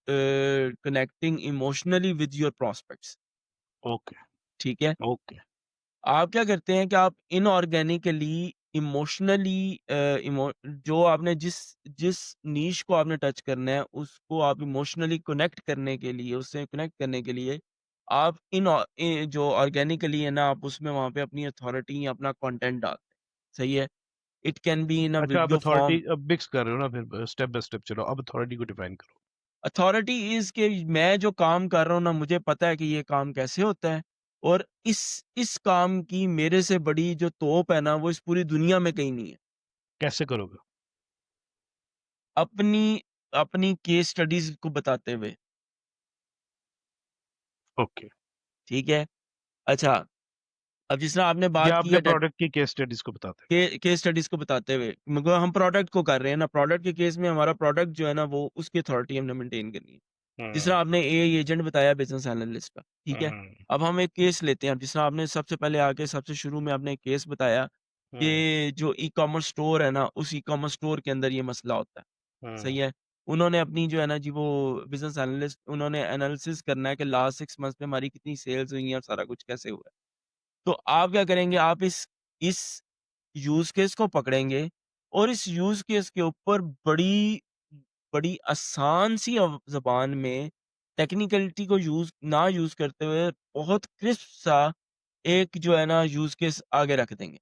connecting emotionally with your prospects, okay, ठीक है? ओके। आप क्या करते हैं कि आप इनऑर्गेनिकली इमोशनली जो आपने जिस जिस नीश को आपने टच करना है उसको आप इमोशनली कनेक्ट करने के लिए उससे कनेक्ट करने के लिए आप जो ऑर्गेनिकली है ना आप उसमें वहां पे अपनी अथॉरिटी अपना कंटेंट डालते हैं, सही है? इट कैन बी इन अ अच्छा, आप वीडियो अथॉरिटी फॉर्म। अब मिक्स कर रहे हो ना, फिर स्टेप बाय स्टेप चलो, अब अथॉरिटी को डिफाइन करो। अथॉरिटी इज़ के मैं जो काम कर रहा हूँ ना, मुझे पता है कि ये काम कैसे होता है और इस काम की मेरे से बड़ी जो तोप है ना, वो इस पूरी दुनिया में कहीं नहीं है। कैसे करोगे? अपनी अपनी केस स्टडीज़ को बताते हुए, ओके। ठीक है? अच्छा, अब जिस तरह आपने या बात की अपने है प्रोडक्ट की केस स्टडीज़ को बताते हुए। केस स्टडीज़ को बताते हुए, मगर हम प्रोडक्ट को कर रहे हैं ना, प्रोडक्ट के केस में हमारा प्रोडक्ट जो है ना, वो उसकी अथॉरिटी हमने मेंटेन करनी है। जिस तरह हुँ, आपने एआई एजेंट बताया बिज़नेस एनालिस्ट का, ठीक है? हुँ, अब हम एक केस लेते हैं, अब जिस तरह आपने सबसे पहले आके सबसे शुरू में आपने एक केस बताया हुँ, कि जो ई-कॉमर्स स्टोर है ना, उस ई-कॉमर्स स्टोर के अंदर ये मसला होता है, हुँ। सही है? उन्होंने अपनी जो है ना जी वो बिज़नेस एनालिस्ट उन्होंने एनालिसिस करना है कि लास्ट 6 मंथ्स में हमारी कितनी सेल्स हुई हैं और सारा कुछ कैसे हुआ है। तो आप क्या करेंगे, आप इस यूज़ केस को पकड़ेंगे और इस यूज़ केस के ऊपर बड़ी बड़ी आसान सी ज़बान में टेक्निकलिटी को ना यूज़ करते हुए बहुत क्रिस्प सा एक जो है ना यूज़ केस आगे रख देंगे।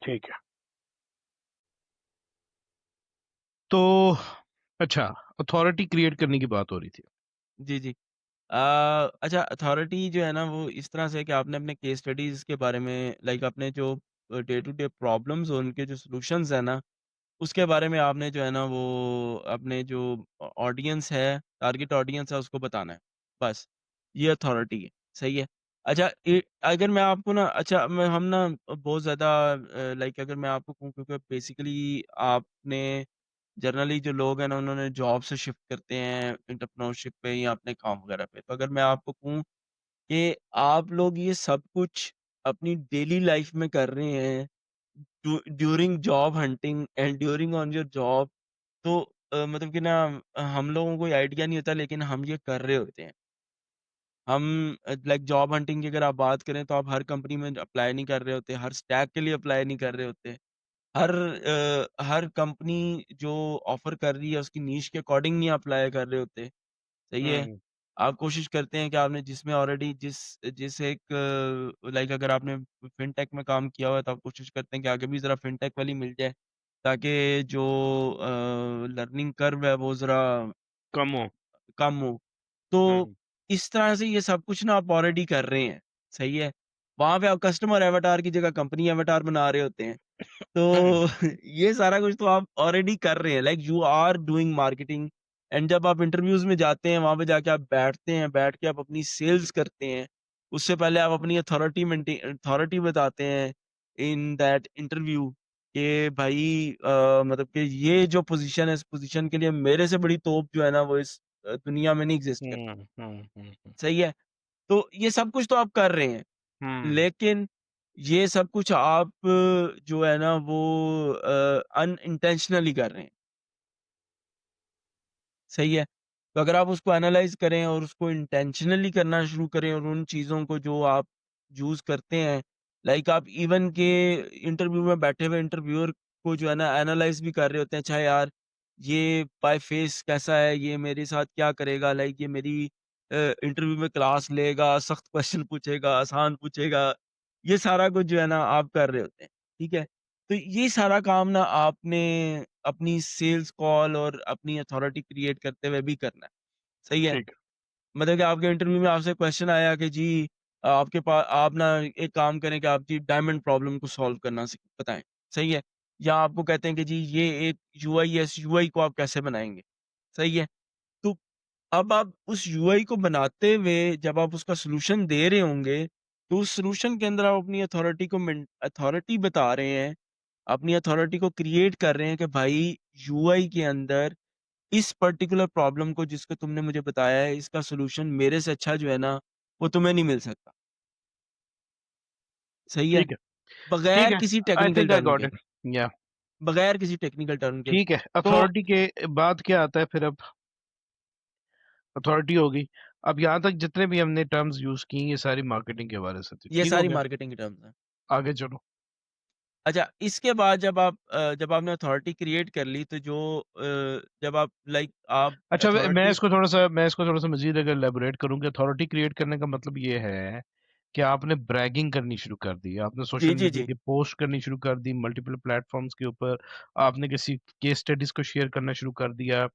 ठीक है। तो अच्छा, अथॉरिटी क्रिएट करने की बात हो रही थी। जी, जी। अच्छा अथॉरिटी जो है ना वो इस तरह से कि आपने अपने केस स्टडीज़ के बारे में लाइक अपने जो डे टू डे प्रॉब्लम्स और उनके जो सॉल्यूशंस हैं ना उसके बारे में आपने जो है ना वो अपने जो ऑडियंस है, टारगेट ऑडियंस है उसको बताना है, बस। ये अथॉरिटी है, सही है। अच्छा अगर मैं आपको ना अच्छा मैं हम ना बहुत ज़्यादा लाइक अगर मैं आपको कहूँ क्योंकि बेसिकली आपने जनरली जो लोग हैं ना उन्होंने जॉब से शिफ्ट करते हैं एंटरप्रेन्योरशिप पे या अपने काम वगैरह पे। तो अगर मैं आपको कहूँ कि आप लोग ये सब कुछ अपनी डेली लाइफ में कर रहे हैं during job hunting and during on your job तो मतलब कि ना हम लोगों को कोई आइडिया नहीं होता लेकिन हम ये कर रहे होते हैं। हम लाइक जॉब हंटिंग की अगर आप बात करें तो आप हर कंपनी में अप्लाई नहीं कर रहे होते, हर स्टैक के लिए अप्लाई नहीं कर रहे होते। हर कंपनी जो ऑफ़र कर रही है उसकी नीश के अकॉर्डिंग नहीं अप्लाई कर रहे होते, सही है? हुँ, आप कोशिश करते हैं कि आपने जिसमें ऑलरेडी जिस जिस एक लाइक अगर आपने फ़िनटेक में काम किया हुआ है तो आप कोशिश करते हैं कि आगे भी ज़रा फ़िनटेक वाली मिल जाए, ताकि जो लर्निंग कर्व है वो ज़रा कम हो। कम हो। तो हुँ, इस तरह से ये सब कुछ ना आप ऑलरेडी कर रहे हैं, सही है? वहाँ पे आप कस्टमर अवतार की जगह कंपनी अवतार बना रहे होते हैं। तो ये सारा कुछ तो आप ऑलरेडी कर रहे हैं like you are doing marketing and जब आप इंटरव्यूज़ में जाते हैं, वहाँ पे जाके आप बैठते हैं, बैठ के आप अपनी सेल्स करते हैं। उससे पहले आप अपनी अथॉरिटी बताते हैं इन दैट इंटरव्यू कि भाई मतलब कि ये जो पोज़ीशन है, इस पोज़ीशन के लिए मेरे से बड़ी तोप जो है ना वो इस दुनिया में नहीं एग्ज़िस्ट करती। हुँ, हुँ, हुँ, हुँ, सही है? तो ये सब कुछ तो आप कर रहे हैं। हुँ, लेकिन ये सब कुछ आप जो है ना वो अनइंटेंशनली कर रहे हैं। सही है। तो अगर आप उसको एनालाइज़ करें और उसको इंटेंशनली करना शुरू करें और उन चीज़ों को जो आप यूज़ करते हैं, लाइक आप इवन के इंटरव्यू में बैठे हुए इंटरव्यूअर को जो है ना एनालाइज़ भी कर रहे होते हैं, अच्छा यार ये बाय फेस कैसा है, ये मेरे साथ क्या करेगा, लाइक ये मेरी इंटरव्यू में क्लास लेगा, सख्त क्वेश्चन पूछेगा, आसान पूछेगा, ये सारा कुछ जो है ना आप कर रहे होते हैं, ठीक है? तो ये सारा काम ना आपने अपनी सेल्स कॉल और अपनी अथॉरिटी क्रिएट करते हुए भी करना है, सही है? ठीक है, मतलब कि आपके इंटरव्यू में आपसे क्वेश्चन आया कि जी आपके पास आप ना एक काम करें कि आप जी डायमंड प्रॉब्लम को सॉल्व करना बताएँ, सही है? या आपको कहते हैं कि जी ये एक यूआईएस यूआई को आप कैसे बनाएँगे, सही है? तो अब आप उस यूआई को बनाते हुए जब आप उसका सॉल्यूशन दे रहे होंगे, तो उस सॉल्यूशन के अंदर आप अपनी अथॉरिटी बता रहे हैं, अपनी अथॉरिटी को क्रिएट कर रहे हैं कि भाई यूआई के अंदर इस पर्टिकुलर प्रॉब्लम को जिसको तुमने मुझे बताया है, इसका सॉल्यूशन मेरे से अच्छा जो है ना, वो तुम्हें नहीं मिल सकता। सही है? ठीक है, ठीक बगैर है। किसी आई technical think I term got के, इट। या बगैर किसी टेक्निकल टर्म के। ठीक है, तो अथॉरिटी के बाद क्या आता है फिर अब? अथॉरिटी होगी। अब यहाँ तक जितने भी हमने टर्म्स यूज़ की, ये सारी मार्केटिंग के बारे से थी। ये ठीक हो सारी गया? मार्केटिंग की टर्म्स हैं। आगे चलो। अच्छा, इसके बाद जब आपने अथॉरिटी क्रिएट कर ली तो जब आप लाइक आप अच्छा, अथॉरिटी मैं इसको थोड़ा-सा मज़ीद अगर इलैबोरेट करूँ कि अथॉरिटी क्रिएट करने का मतलब ये है कि आपने ब्रैगिंग करनी शुरू कर दी। आपने जी, सोशल जी, मीडिया जी। की पोस्ट करनी शुरू कर दी, मल्टीपल प्लेटफ़ॉर्म्स के ऊपर। आपने किसी केस स्टडीज़ को शेयर करना शुरू कर दिया।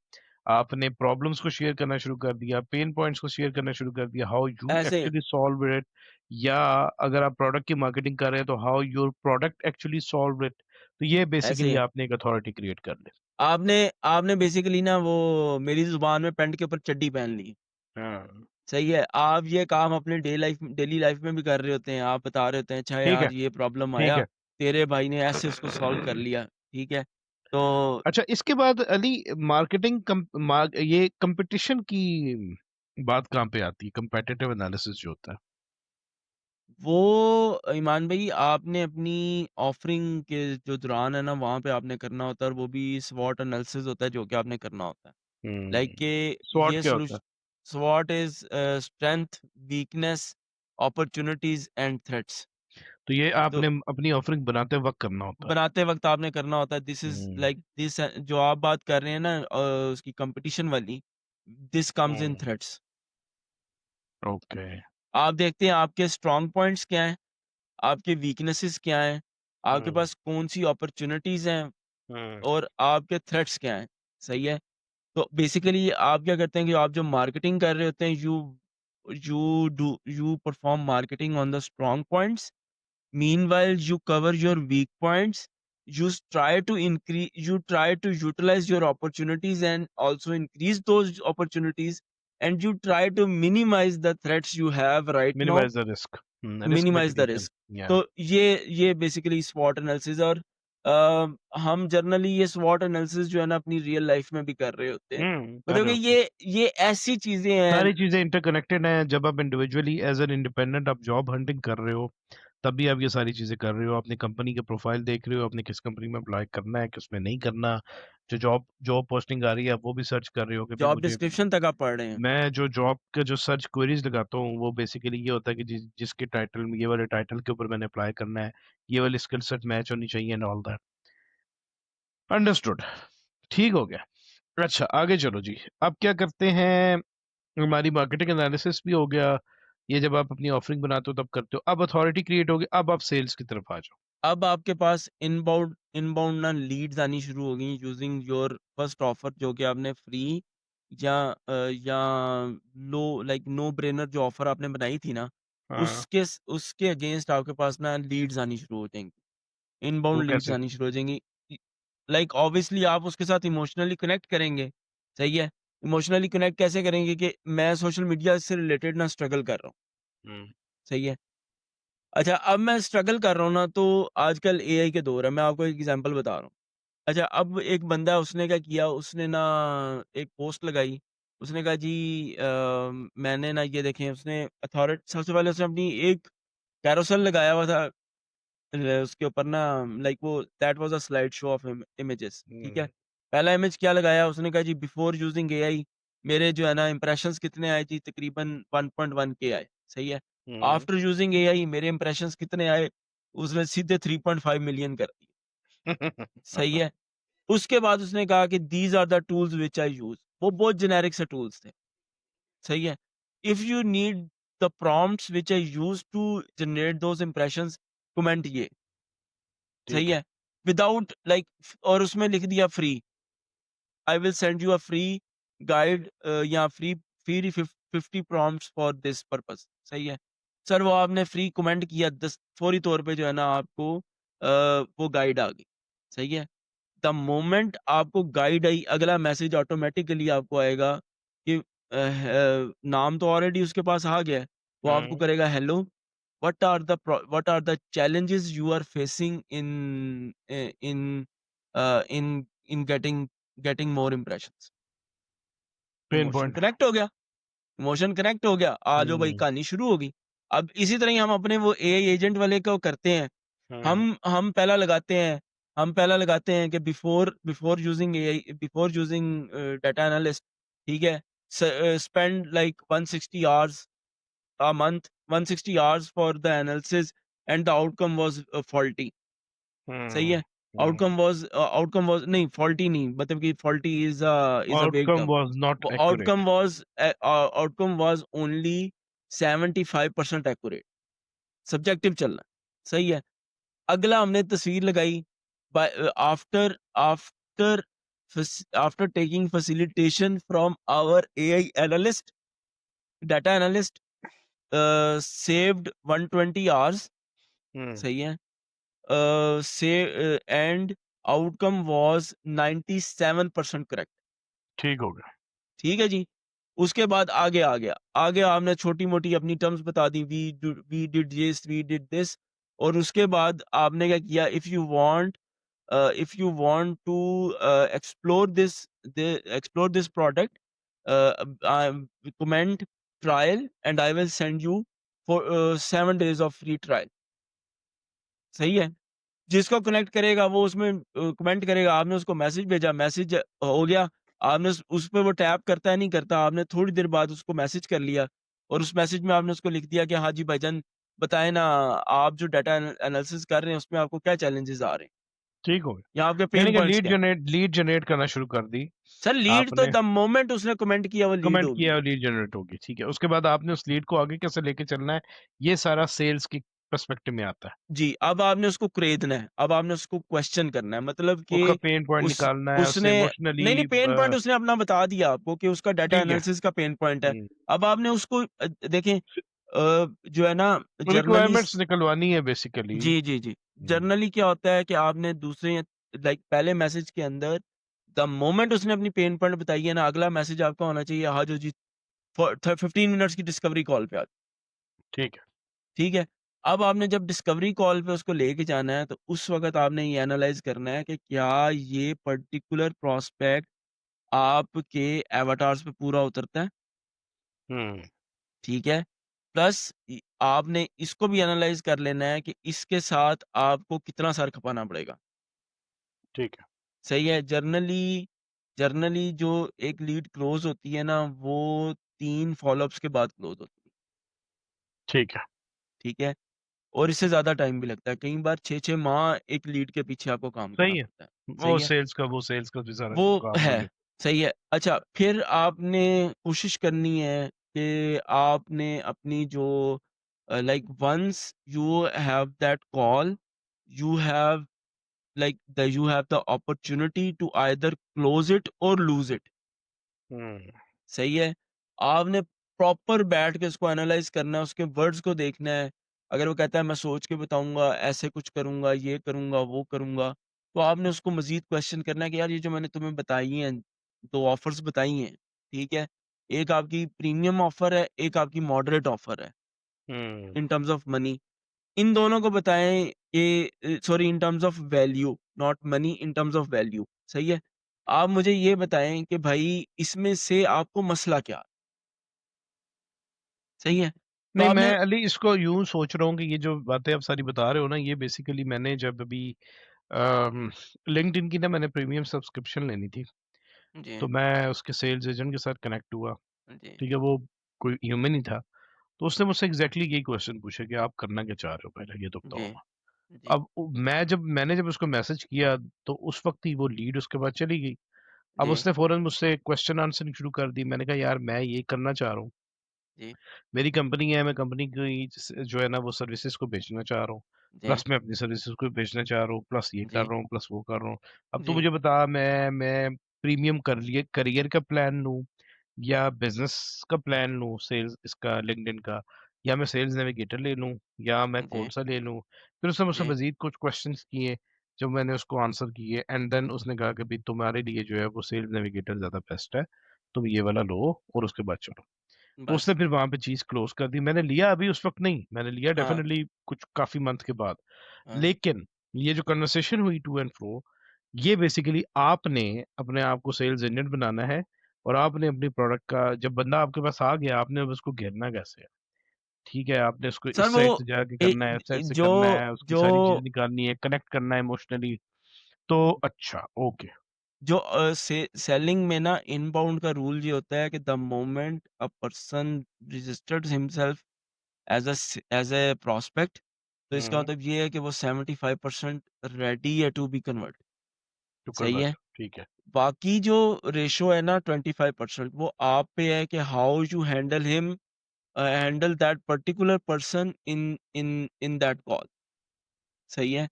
आपने प्रॉब्लम्स को शेयर करना शुरू कर दिया, पेन पॉइंट्स को शेयर करना शुरू कर दिया, हाउ यू ऐसे एक्चुअली सॉल्व इट। या अगर आप प्रोडक्ट की मार्केटिंग कर रहे हैं, तो how your product actually solve it. तो ये बेसिकली ऐसे आपने एक अथॉरिटी क्रिएट कर ली। आपने आपने बेसिकली ना वो मेरी ज़ुबान में पैंट के ऊपर चड्डी पहन ली। हाँ, सही है। आप ये काम अपने डेली लाइफ में भी कर रहे होते हैं। आप बता रहे होते हैं, अच्छा ठीक है, यार ये प्रॉब्लम ठीक आया, है। तेरे भाई ने ऐसे उसको सॉल्व कर लिया, ठीक है? तो अच्छा, इसके बाद अली मार्केटिंग ये कंपटीशन की बात कहाँ पे आती है? कम्पेटिटिव एनालिसिस जो होता है। वो ईमान भाई आपने अपनी ऑफरिंग के जो दौरान है ना, वहाँ पे आपने करना होता है और वो भी स्वॉट एनालिसिस होता है जो कि आपने करना होता है। लाइक हुँ, के स्वॉट ये क्या होता है? स्वॉट is strength, weakness, opportunities and threats. तो ये तो आपने अपनी ऑफरिंग बनाते वक़्त करना होता है। बनाते वक़्त आपने करना होता है this is hmm, like this जो आप बात कर रहे हैं ना उसकी कॉम्पिटिशन वाली, this comes in hmm, threads. Okay. आप देखते हैं आपके स्ट्रॉन्ग पॉइंट्स क्या हैं, आपके वीकनेसेस क्या हैं, आपके हुँ, पास कौन-सी अपॉर्च्युनिटीज़ हैं हुँ, और आपके थ्रेट्स क्या हैं, सही है? तो बेसिकली आप क्या करते हैं कि आप जो मार्केटिंग कर रहे होते हैं you perform marketing on the strong points. Meanwhile, you cover your weak points. You try to utilize your opportunities and also increase those opportunities, and you try to minimize the threats you have right now minimize the risk. to risk minimize the mitigation. risk. या तो ये basically स्वॉट analysis और हम generally ये स्वॉट analysis जो है ना अपनी रियल लाइफ में भी कर रहे होते हैं। कर मतलब रहे कि होते हैं। ये ऐसी चीज़ें हैं। सारी चीज़ें इंटरकनेक्टेड हैं। जब आप इंडिविजुअली एज़ एन इंडिपेंडेंट आप जॉब हंटिंग कर रहे हो, तब भी आप ये सारी चीज़ें कर रहे हो। अपनी कंपनी के प्रोफाइल देख रहे हो, आपने किस कंपनी में अप्लाई करना है, किसमें नहीं करना। जो जॉब जॉब पोस्टिंग आ रही है, आप वो भी सर्च कर रहे हो कि भई जॉब मुझे डिस्क्रिप्शन तक आप पढ़ रहे हैं। मैं जो जॉब का जो सर्च क्वेरीज़ लगाता हूँ, वो बेसिकली ये होता है कि जिसके टाइटल में ये वाले टाइटल के ऊपर मैंने अप्लाई करना है, ये वाली स्किल सेट मैच होनी चाहिए एंड ऑल दैट। अंडरस्टूड। ठीक हो गया। अच्छा, आगे चलो जी। अब क्या करते हैं? हमारी मार्केटिंग एनालिसिस भी हो गया। ये जब आप अपनी ऑफरिंग बनाते हो तब करते हो। अब अथॉरिटी क्रिएट होगी, अब आप सेल्स की तरफ आ जाओ। अब आपके पास इनबाउंड इनबाउंड ना लीड्स आनी शुरू हो गई यूजिंग योर फर्स्ट ऑफर जो कि आपने फ्री या लो लाइक नो ब्रेनर जो ऑफर आपने बनाई थी ना, हाँ, उसके अगेंस्ट आपके पास ना लीड्स आनी शुरू हो जाएँगी। वो इनबाउंड लीड्स कैसे? आनी शुरू हो जाएँगी। लाइक ऑब्वियसली आप उसके साथ इमोशनली कनेक्ट करेंगे, सही है? इमोशनली कनेक्ट कैसे करेंगे कि मैं सोशल मीडिया से रिलेटेड ना स्ट्रगल कर रहा हूँ, हुँ, सही है? अच्छा, अब मैं स्ट्रगल कर रहा हूँ ना, तो आजकल एआई के दौर है, मैं आपको एक एग्ज़ाम्पल बता रहा हूँ। अच्छा, अब एक बंदा है, उसने क्या किया, उसने ना एक पोस्ट लगाई, उसने कहा जी मैंने ना ये देखें उसने सबसे पहले उसने अपनी एक कैरोसेल लगाया हुआ था, उसके ऊपर ना लाइक वो that was a slide show off images, ठीक है? हुँ, पहला इमेज क्या लगाया उसने कहा जी बिफोर यूजिंग एआई मेरे जो है ना इंप्रेशंस कितने आए जी तकरीबन 1.1 के आए, सही है? हुँ। आफ्टर यूजिंग एआई मेरे इंप्रेशंस कितने आए? उसने सीधे 3.5 मिलियन कर दिए, सही है? उसके बाद उसने कहा कि these are the tools which I use वो बहुत जेनेरिक से टूल्स थे, सही है? If you need the prompts which I used to generate those impressions comment ये, सही ठीक है। है? विदाउट लाइक और उसमें लिख दिया free, I will send you a free guide या free 50 prompts for this purpose, सही है? सर वो आपने फ्री कमेंट किया 10 फौरी तौर पे जो है ना आपको वो गाइड आ गई, सही है? द मोमेंट आपको गाइड आई अगला मैसेज ऑटोमेटिकली आपको आएगा कि नाम तो ऑलरेडी उसके पास आ गया है। वो आपको हुँ, करेगा hello what are the challenges you are facing in in getting more impressions. Pain emotion point. Connect हो गया। इमोशन कनेक्ट हो गया। आ जाओ भाई हुँ, कहानी शुरू हो गई। अब इसी तरह ही हम अपने वो एआई एजेंट वाले को करते हैं। हुँ, हम पहला लगाते हैं कि before using AI before using data analyst ठीक है? Spend like 160 hours a month 160 hours for the analysis and the outcome was faulty सही हुँ, है? हुँ। आउटकम वाज़ नहीं फॉल्टी नहीं मतलब कि फॉल्टी इज़ अ वेग आउटकम टर्म। वाज़ नॉट वो accurate. Outcome was only 75% accurate subjective चल रहा है, सही है? अगला हमने तस्वीर लगाई after after after taking facilitation from our AI analyst data analyst saved 120 hours hmm, सही है से एंड आउटकम वाज 97% करेक्ट ठीक हो गया। ठीक है जी उसके बाद आगे आ गया आगे आपने छोटी मोटी अपनी टर्म्स बता दी we did this we did this और उसके बाद आपने क्या किया if you want to explore this product comment trial and I will send you for 7 days of free trial सही है जिसको कनेक्ट करेगा वो उसमें कमेंट करेगा आपने उसको मैसेज भेजा मैसेज हो गया आपने उस पे वो टैप करता है नहीं करता आपने थोड़ी देर बाद उसको मैसेज कर लिया और उस मैसेज में आपने उसको लिख दिया कि हाँ जी भाईजान बताएं ना आप जो डाटा एनालिसिस कर रहे हैं उसमें आपको क्या चैलेंजेस आ रहे हैं ठीक हो या आपके गया। यानी पेन कि पॉइंट्स क्या हैं लीड जनरेट करना शुरू कर दी सर लीड तो आपने। द मोमेंट उसने कमेंट किया वो लीड कमेंट होगी किया और लीड जनरेट होगी, ठीक है। उसके बाद आपने उस लीड को आगे कैसे लेके चलना है, ये सारा सेल्स की पर्सपेक्टिव में आता है। जी, अब आपने उसको खरीदना है, अब आपने उसको क्वेश्चन करना है मतलब उसका कि पेन पॉइंट उस निकालना है, उससे उसने इमोशनली नहीं पेन पॉइंट उसने अपना बता दिया आपको कि उसका डाटा ठीक है। एनालिसिस का पेन पॉइंट है। हुँ, अब आपने उसको देखें जो है ना जर्नली रिक्वायरमेंट्स निकलवानी है बेसिकली। जी, जी, जी। हुँ, जर्नली क्या होता है कि आपने दूसरे लाइक पहले मैसेज के अंदर द मोमेंट उसने अपनी पेन पॉइंट बताई है ना, अगला मैसेज आपका होना चाहिए हाँ जो जी फॉर 15 मिनट्स की डिस्कवरी कॉल पे आ ठीक है। ठीक है? अब आपने जब डिस्कवरी कॉल पे उसको लेके जाना है, तो उस वक़्त आपने ये एनालाइज़ करना है कि क्या ये पर्टिकुलर प्रॉस्पेक्ट आपके एवाटार्स पे पूरा उतरता है, हुँ, ठीक है? प्लस आपने इसको भी एनालाइज़ कर लेना है कि इसके साथ आपको कितना सर खपाना पड़ेगा, ठीक है, सही है? जर्नली जो एक लीड क्लोज़ होती है ना, वो 3 फ़ॉलो-अप्स के बाद क्लोज़ होती है, ठीक है। ठीक है? और इससे ज़्यादा टाइम भी लगता है। कई बार 6-6 माह एक लीड के पीछे आपको काम करना सही है। पड़ता है। सही है? वो सेल्स का भी सारा वो काम है, आगे। सही है। अच्छा फिर आपने कोशिश करनी है कि आपने अपनी जो like once you have that call, you have you have the opportunity to either close it और लूज़ इट। हुँ, सही है? आपने प्रॉपर बैठ के उसको एनालाइज़ करना है, उसके वर्ड्स को देखना है। अगर वो कहता है मैं सोच के बताऊँगा, ऐसे कुछ करूँगा, ये करूँगा, वो करूँगा, तो आपने उसको मज़ीद क्वेश्चन करना है कि यार ये जो मैंने तुम्हें बताई हैं, 2 ऑफ़र्स बताई हैं, ठीक है? एक आपकी प्रीमियम ऑफ़र है, एक आपकी मॉडरेट ऑफ़र है, हुँ, इन टर्म्स ऑफ मनी। इन दोनों को बताएँ कि sorry in terms of value, not money in terms of value, सही है? आप मुझे ये बताएँ कि भाई इसमें से आपको मसला क्या है? सही है? तो नहीं, आपने मैं अली इसको यूँ सोच रहा हूँ कि ये जो बातें आप सारी बता रहे हो ना, ये बेसिकली मैंने जब अभी लिंक्डइन की ना मैंने प्रीमियम सब्सक्रिप्शन लेनी थी, जी, तो मैं उसके सेल्स एजेंट के साथ कनेक्ट हुआ, जी, ठीक है? वो कोई ह्यूमन ही था, तो उसने मुझसे एग्ज़ैक्टली यही क्वेश्चन पूछा कि आप करना क्या चाह रहे हो पहले ये तो जी, बताओ? जी, अब उ मैंने जब उसको मैसेज किया, तो उस वक़्त ही वो लीड उसके बाद चली गई। अब जी, उसने फ़ौरन मुझसे क्वेश्चन आंसरिंग शुरू कर दी, मैंने कहा यार मैं ये करना चाह रहा हूँ। जी, मेरी कंपनी है, मैं कंपनी की जो है ना वो सर्विसेज़ को बेचना चाह रहा हूँ। जी, प्लस मैं अपनी सर्विसेज़ को बेचना चाह रहा हूँ, प्लस ये कर जी, रहा हूँ, प्लस वो कर रहा हूँ। अब तू जी, मुझे बता मैं प्रीमियम कर लिए करियर का प्लान लूँ या बिज़नेस का प्लान लूँ सेल्स इसका लिंक्डइन का या मैं सेल्स नेविगेटर ले लूँ या मैं जी, कौन-सा ले लूँ? फिर उसने मुझसे जी, मज़ीद कुछ क्वेश्चन्स किए, जो मैंने उसको आंसर किए एंड देन उसने कहा कि भई तुम्हारे लिए जो है वो सेल्स नेविगेटर ज़्यादा बेस्ट है। तुम ये वाला लो और उसके बाद चलो। तो उसने बस। फिर वहाँ पे चीज़ क्लोज़ कर दी। मैंने लिया अभी उस वक़्त नहीं, मैंने लिया हाँ, डेफ़िनिटली कुछ काफ़ी मंथ के बाद। हाँ, लेकिन ये जो कन्वर्सेशन हुई टू एंड फ्रो, ये बेसिकली आपने अपने आप को सेल्स एजेंट बनाना है और आपने अपनी प्रोडक्ट का जब बंदा आपके पास आ गया, आपने अब उसको घेरना कैसे है? ठीक है, आपने उसको सर इस वो साइड से जाके ए करना है, इस साइड से जो करना है, उसकी जो सारी चीज़ें निकालनी है, कनेक्ट करना है इमोशनली। तो अच्छा, ओके। जो सेलिंग में ना इनबाउंड का रूल ये होता है कि the moment a person registered himself as a prospect, तो इसका हुँ, मतलब ये है कि वो 75% रेडी है टू बी कन्वर्ट। टू सही है। कन्वर्ट, ठीक है। बाकी जो रेशो है ना 25% वो आप पे है कि how you handle him, handle that particular person in in in that call. सही है।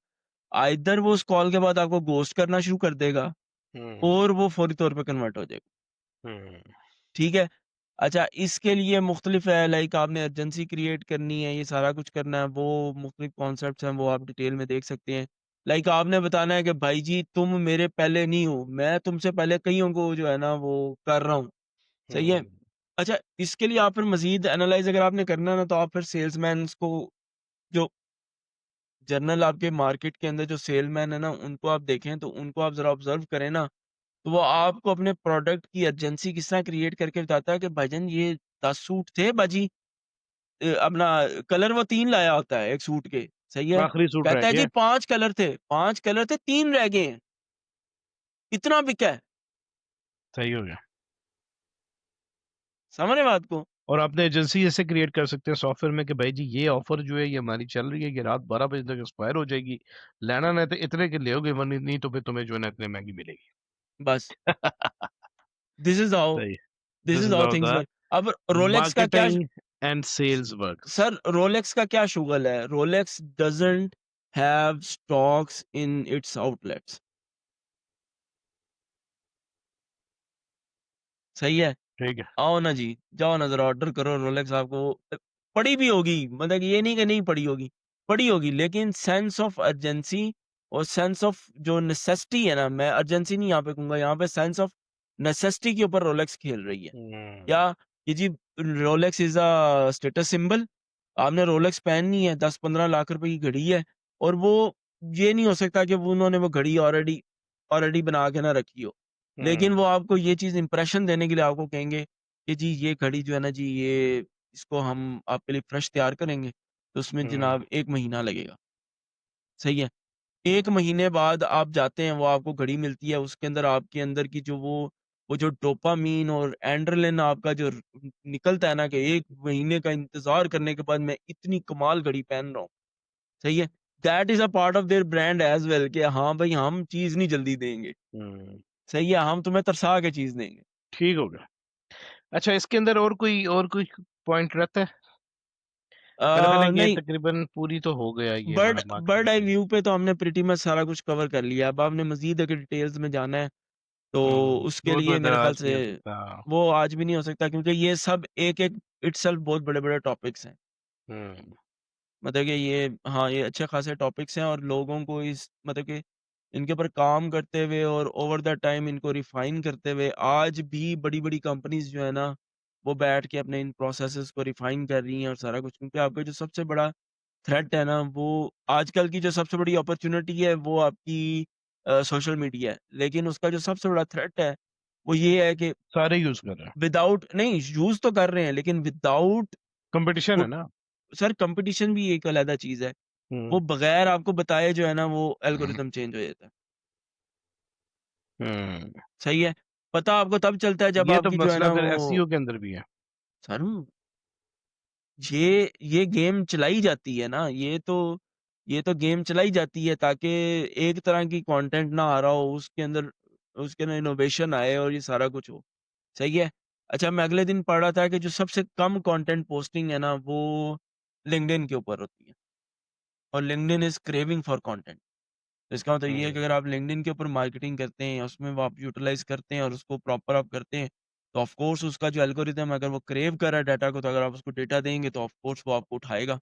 आइदर वो उस कॉल के बाद आपको घोस्ट करना शुरू कर देगा हुँ, और वो फौरी तौर पे कन्वर्ट हो जाएगा। हुँ, ठीक है? अच्छा, इसके लिए मुख्तलिफ है, लाइक आपने अर्जेंसी क्रिएट करनी है, ये सारा कुछ करना है, वो मुख्तलिफ कॉन्सेप्ट्स हैं, वो आप डिटेल में देख सकते हैं। लाइक आपने बताना है कि भाई जी तुम मेरे पहले नहीं हो, मैं तुमसे पहले कइयों को जो है ना वो कर रहा हूँ, सही है? हुँ, अच्छा, इसके लिए आप फिर मज़ीद एनालाइज़ अगर आपने करना है ना, तो आप फिर सेल्समैन्स को, जो जनरल आपके मार्केट के अंदर जो सेलमैन है ना, उनको आप देखें, तो उनको आप ज़रा ऑब्ज़र्व करें ना, तो वो आपको अपने प्रोडक्ट की अर्जेंसी किस तरह क्रिएट करके बताता है कि भाईजान ये 10 सूट थे बाजी, अपना कलर वो 3 लाया होता है 1 सूट के, सही है? आखिरी सूट रह कहता है जी गया, 5 कलर थे 3 रह गए हैं, इतना बिका है। सही हो गया। समझ रहे हैं बात को? और आपने एजेंसी ऐसे क्रिएट कर सकते हैं सॉफ्टवेयर में कि भाई जी ये ऑफर जो है ये हमारी चल रही है, ये रात 12 बजे तक एक्सपायर हो जाएगी। लेना नहीं तो इतने की लोगे वरना नहीं तो फिर तुम्हें जो है ना इतने महँगी मिलेगी। बस दिस इज़ हाउ सही। This this is is how how things the work. अब रोलेक्स का क्या मार्केटिंग एंड स सेल्स वर्क्स। सर रोलेक्स का क्या शुगल है? Rolex doesn't have stocks in its outlets. सही है? ठीक है। आओ ना जी, जाओ ना ज़रा ऑर्डर करो, रोलेक्स आपको पड़ी भी होगी, मतलब कि ये नहीं कि नहीं पड़ी होगी, पड़ी होगी, लेकिन सेंस ऑफ अर्जेंसी और सेंस ऑफ जो नेसेसिटी है ना, मैं अर्जेंसी नहीं यहाँ पे कहूँगा, यहाँ पे सेंस ऑफ नेसेसिटी के ऊपर रोलेक्स खेल रही है। हुँ, या कि जी Rolex is a status symbol, आपने रोलेक्स पहननी है, 10-15 लाख रुपए की घड़ी है और वो ये नहीं हो सकता कि वो उन्होंने वो घड़ी ऑलरेडी ऑलरेडी बना के ना रखी हो। लेकिन हुँ, वो आपको ये चीज़ इंप्रेशन देने के लिए आपको कहेंगे कि जी ये घड़ी जो है ना जी ये इसको हम आपके लिए फ्रेश तैयार करेंगे, तो उसमें हुँ, जनाब 1 महीना लगेगा। सही है? 1 महीने बाद आप जाते हैं, वो आपको घड़ी मिलती है, उसके अंदर आपके अंदर की जो वो जो डोपामाइन और एड्रेनलिन आपका जो निकलता है ना कि 1 महीने का इंतज़ार करने के बाद मैं इतनी कमाल घड़ी पहन रहा हूँ, सही है? That is a part of their brand as well कि हाँ भाई, हम चीज़ नहीं जल्दी देंगे, हुँ, सही है? हम तुम्हें तरसा के चीज़ देंगे। ठीक हो गया। अच्छा इसके अंदर और कोई पॉइंट रहता है? मेरा ख़्याल है ये नहीं, तकरीबन पूरी तो हो गया ये बर्ड हमारा बर्ड मार्केटिंग आई का। व्यू पे तो हमने प्रीटी मच सारा कुछ कवर कर लिया। अब आपने मज़ीद अगर डिटेल्स में जाना है, तो उसके वो तो लिए इधर मेरे ख़्याल आज नहीं से हो सकता। वो आज भी नहीं हो सकता, क्योंकि ये सब एक-एक इटसेल्फ बहुत बड़े-बड़े टॉपिक्स हैं। हुँ, मतलब कि ये हाँ, ये अच्छे खासे टॉपिक्स हैं और लोगों को इस मतलब कि इनके ऊपर काम करते हुए और ओवर द टाइम इनको रिफ़ाइन करते हुए आज भी बड़ी-बड़ी कंपनीज़ जो है ना, वो बैठ के अपने इन प्रोसेसेस को रिफ़ाइन कर रही हैं और सारा कुछ, क्योंकि आपका जो सबसे बड़ा थ्रेट है ना, वो आजकल की जो सबसे बड़ी अपॉर्च्युनिटी है, वो आपकी सोशल मीडिया है। लेकिन उसका जो सबसे बड़ा थ्रेट है, वो ये है कि सारे यूज़ कर रहे हैं। विदाउट नहीं यूज़ तो कर रहे हैं, लेकिन विदाउट कंपटीशन वो है ना। सर कॉम्पिटिशन भी एक अलग चीज़ है। हुँ, वो बगैर आपको बताए जो है ना वो एल्गोरिदम चेंज हो जाता है। हुँ। सही है? पता आपको तब चलता है जब ये तो आपकी जो है मसला ना फिर वो एसईओ के अंदर भी है। सर ये गेम चलाई जाती है ना, ये तो गेम चलाई जाती है ताकि एक तरह की कंटेंट ना आ रहा हो, उसके अंदर इनोवेशन आए और ये सारा कुछ हो। सही है? अच्छा मैं अगले दिन पढ़ रहा था कि जो सबसे कम कंटेंट पोस्टिंग है ना, वो लिंक्डइन के ऊपर होती है और LinkedIn is craving for content. तो इसका मतलब ये है कि हुँ, अगर आप लिंक्डइन के ऊपर मार्केटिंग करते हैं, उसमें वो आप यूटिलाइज़ करते हैं और उसको प्रॉपर आप करते हैं, तो ऑफ कोर्स उसका जो एल्गोरिदम है अगर वो क्रेव कर रहा है डाटा को, तो अगर आप उसको डेटा देंगे तो ऑफ कोर्स वो आपको उठाएगा।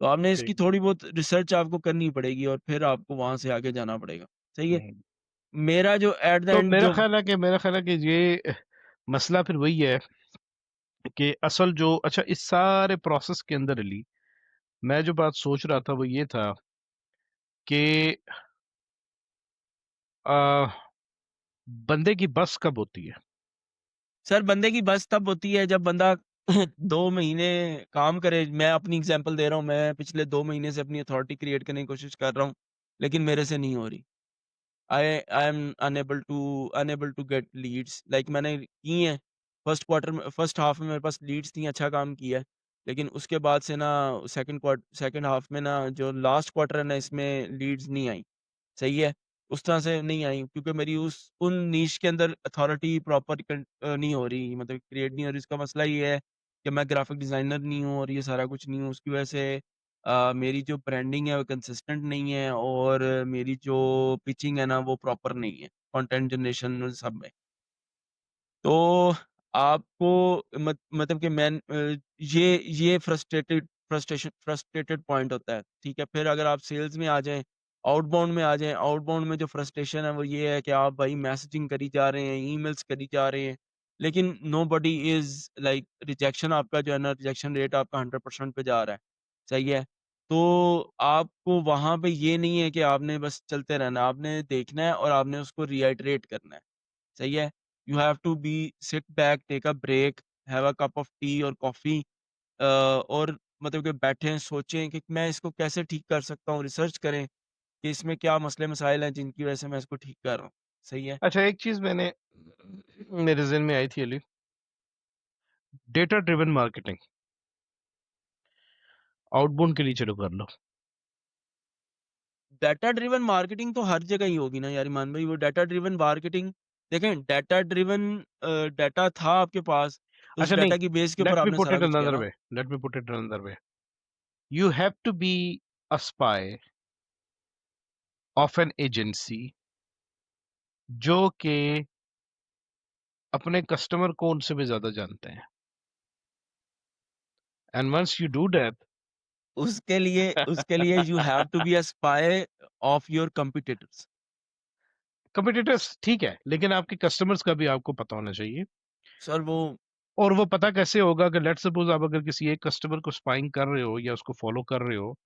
तो आपने इसकी ठीक। थोड़ी बहुत रिसर्च आपको करनी पड़ेगी और फिर आपको वहाँ से आगे जाना पड़ेगा। सही है? हुँ। मेरा जो एट द तो एंड जो मेरा ख़्याल है कि ये मसला फिर वही है कि असल जो अच्छा इस सारे प्रोसेस के अंदर अली, मैं जो बात सोच रहा था वो ये था कि अ, बंदे की बस कब होती है? सर बंदे की बस तब होती है जब बंदा 2 महीने काम करे। मैं अपनी एग्ज़ाम्पल दे रहा हूँ, मैं पिछले 2 महीने से अपनी अथॉरिटी क्रिएट करने की कोशिश कर रहा हूँ, लेकिन मेरे से नहीं हो रही। I am unable to get leads like मैंने की हैं, फर्स्ट हाफ में मेरे पास लीड्स थी, अच्छा काम किया है। लेकिन उसके बाद से ना सेकंड हाफ में ना जो लास्ट क्वार्टर है ना इसमें लीड्स नहीं आई। सही है? उस तरह से नहीं आई क्योंकि मेरी उस उन नीश के अंदर अथॉरिटी प्रॉपर नहीं हो रही, मतलब क्रिएट नहीं हो रही। इसका मसला ये है कि मैं ग्राफिक डिज़ाइनर नहीं हूँ और ये सारा कुछ नहीं हूँ। उसकी वजह से मेरी जो ब्रांडिंग है वो कंसिस्टेंट नहीं है और मेरी जो पिचिंग है ना वो प्रॉपर नहीं है, कंटेंट जनरेशन सब में। तो आपको मतलब कि ये फ्रस्ट्रेटेड पॉइंट होता है, ठीक है? फिर अगर आप सेल्स में आ जाएँ, आउटबाउंड में आ जाएँ, आउटबाउंड में जो फ्रस्ट्रेशन है वो ये है कि आप भाई मैसेजिंग करी जा रहे हैं, ईमेल्स करी जा रहे हैं, लेकिन नोबडी इज़ लाइक रिजेक्शन आपका जो है ना रिजेक्शन रेट आपका 100% पे जा रहा है, सही है? तो आपको वहाँ पे ये नहीं है कि आपने बस चलते रहना है, आपने देखना है और आपने उसको रिआइटरेट करना है, सही है? You have to be sit back, take a break, have a cup of tea और कॉफ़ी और मतलब कि बैठें, सोचें कि मैं इसको कैसे ठीक कर सकता हूँ, रिसर्च करें कि इसमें क्या मसले-मसाइल हैं जिनकी वज़ह से मैं इसको ठीक कर रहा हूँ। सही है? अच्छा एक चीज़ मैंने मेरे ज़हन में आई थी Ali, data driven marketing, outbound के लिए चलो कर लो। डाटा ड्रिवन मार्केटिंग तो हर जगह ही होगी ना यार ईमान भाई, वो डाटा ड्रिवन मार्केटिंग देखें डाटा ड्रिवन डाटा था आपके पास, तो उस अच्छा नहीं, डाटा की बेस के ऊपर लेट मी आपने पुट सारा इट कुछ किया अनदर ना। वे let me put it another way You have to be a spy of an agency जो कि अपने कस्टमर को उनसे भी ज़्यादा जानते हैं। And once you do that, उसके लिए you have to be a spy of your competitors. Competitors ठीक है, लेकिन आपके कस्टमर्स का भी आपको पता होना चाहिए। सर वो और वो पता कैसे होगा कि लेट्स सपोज़ आप अगर किसी एक कस्टमर को स्पाइंग कर रहे हो या उसको फॉलो कर रहे हो,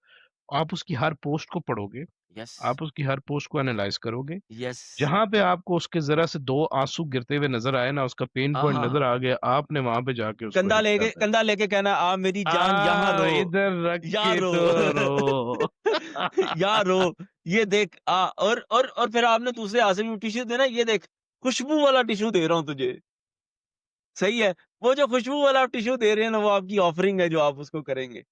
आप उसकी हर पोस्ट को पढ़ोगे, यस, आप उसकी हर पोस्ट को एनालाइज़ करोगे। यस। जहाँ पे आपको उसके ज़रा से 2 आँसू गिरते हुए नज़र आए ना, उसका पेन हाँ, पॉइंट नज़र हाँ। आ गया, आपने वहाँ पे जाके उसको हिट कर देना। कंधा लेके कहना आ मेरी जान यहाँ रो, इधर रख यहाँ के रो, तो रो। यहाँ रो, ये देख और फिर आपने दूसरे हाथ से भी टिश्यू देना, ये देख खुशबू वाला टिश्यू दे रहा हूँ तुझे। सही है? वो जो खुशबू वाला आप टिश्यू दे रहे हैं ना, वो आपकी ऑफरिंग है जो आप उसको करेंगे।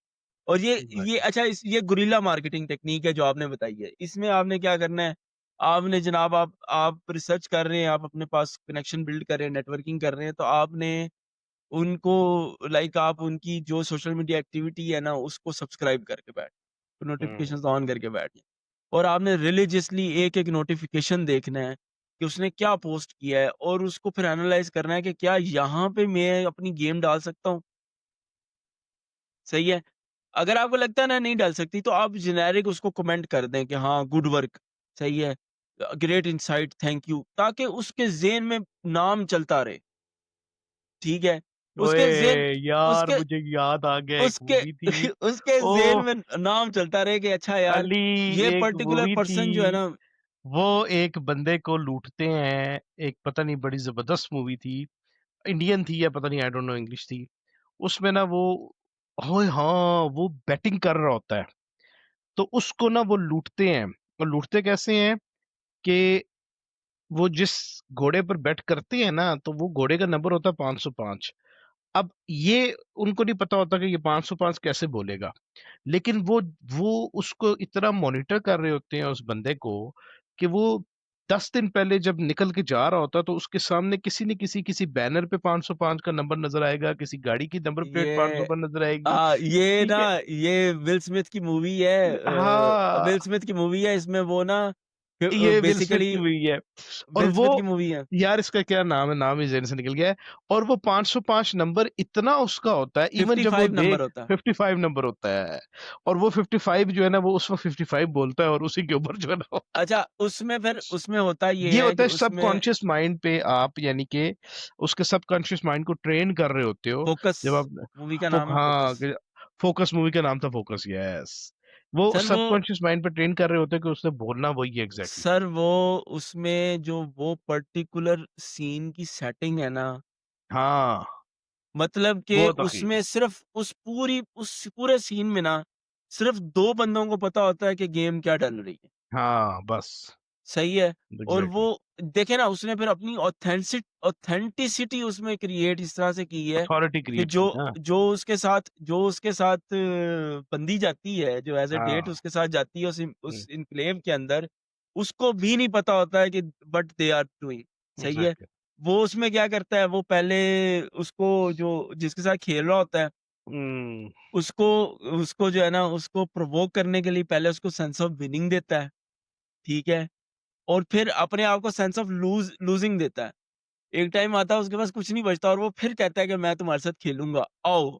और ये एग्ज़ैक्टली। अच्छा ये गुरिल्ला मार्केटिंग टेक्नीक है जो आपने बताई है। इसमें आपने क्या करना है, आपने जनाब आप रिसर्च कर रहे हैं, आप अपने पास कनेक्शन बिल्ड कर रहे हैं, नेटवर्किंग कर रहे हैं, तो आपने उनको लाइक आप उनकी जो सोशल मीडिया एक्टिविटी है ना, उसको सब्सक्राइब करके हुँ, नोटिफ़िकेशंस ऑन करके बैठ जाएँ। और आपने रिलिजियसली एक-एक नोटिफ़िकेशन देखना है कि उसने क्या पोस्ट किया है और उसको फिर एनालाइज़ करना है कि क्या यहाँ पे मैं अपनी गेम डाल सकता हूँ? सही है? अगर आपको लगता है ना नहीं डाल सकती, तो आप जेनेरिक उसको कमेंट कर दें कि हाँ, गुड वर्क, सही है, ग्रेट इनसाइट, थैंक यू, ताकि उसके ज़हन में नाम चलता रहे, ठीक है? ओए उसके ज़हन यार उसके मुझे याद आ गया एक उसके मूवी थी। उसके ज़हन ओह! में नाम चलता रहे कि अच्छा यार, अली ये एक पर्टिकुलर मूवी थी, पर्सन जो है ना वो एक बंदे को लूटते हैं, एक पता नहीं बड़ी ज़बरदस्त मूवी थी, इंडियन थी या पता नहीं आई डोंट नो इंग्लिश थी। उसमें ना वो ओए हाँ, वो बेटिंग कर रहा होता है, तो उसको ना वो लूटते हैं। और लूटते कैसे हैं कि वो जिस घोड़े पर बेट करते हैं ना, तो वो घोड़े का नंबर होता है 505। अब ये उनको नहीं पता होता कि ये 505 कैसे बोलेगा, लेकिन वो उसको इतना मॉनिटर कर रहे होते हैं उस बंदे को कि वो 10 दिन पहले जब निकल के जा रहा होता है तो उसके सामने किसी न किसी बैनर पे 505 का नंबर नजर आएगा, किसी गाड़ी की नंबर प्लेट ये 505 नजर आएगी। ये ना ठीक है। ये विल स्मिथ की मूवी है, हाँ, विल स्मिथ की मूवी है, इसमें वो ना ये विल स्मिथ बेसिकली की मूवी है। और विल वो, स्मिथ की मूवी है। यार इसका क्या नाम है, नाम ही ज़हन से निकल गया है। और वो 505 नंबर इतना उसका होता है, इवन जब वो 55 नंबर देख होता है। 55 नंबर होता है। और वो 55 जो है ना, वो उस वक्त 55 बोलता है और उसी के ऊपर जो है ना अच्छा, उसमें फिर उसमें होता ये ये है होता कि है उसमें सबकॉन्शियस माइंड पे, आप यानी कि उसके सबकॉन्शियस माइंड को ट्रेन कर रहे होते हो। फोकस, जब आप मूवी का नाम है हाँ, फोकस। फोकस मूवी का नाम था, फोकस, यस। वो सर वो सबकॉन्शियस माइंड पे ट्रेन कर रहे होते हैं कि उसने बोलना वही है एग्जैक्टली। सर वो उसमें जो वो पर्टिकुलर सीन की सेटिंग है ना, हाँ, मतलब कि बहुत अखीर। उसमें सिर्फ़ उस पूरे सीन में ना, सिर्फ़ 2 बंदों को पता होता है कि गेम क्या डल रही है। हाँ, बस, सही है। और वो एग्जैक्टली। देखिए ना, उसने फिर अपनी ऑथेंटिसिटी उसमें क्रिएट इस तरह से की है अथॉरिटी कि क्रिएट जो की ना। जो उसके साथ बंदी जाती है, जो एज़ अ डेट हाँ। उसके साथ जाती है हम्म, उस एन्क्लेव के अंदर, उसको भी नहीं पता होता है कि व्हाट दे आर डूइंग। सही है। एग्जैक्टली। वो उसमें क्या करता है, वो पहले उसको जो जिसके साथ खेल रहा होता है, हम्म। उसको उसको जो है ना, उसको प्रोवोक करने के लिए पहले उसको सेंस ऑफ विनिंग देता है, ठीक है? और फिर अपने आप को सेंस ऑफ लूजिंग देता है। एक टाइम आता है उसके पास कुछ नहीं बचता और वो फिर कहता है कि मैं तुम्हारे साथ खेलूँगा, आओ।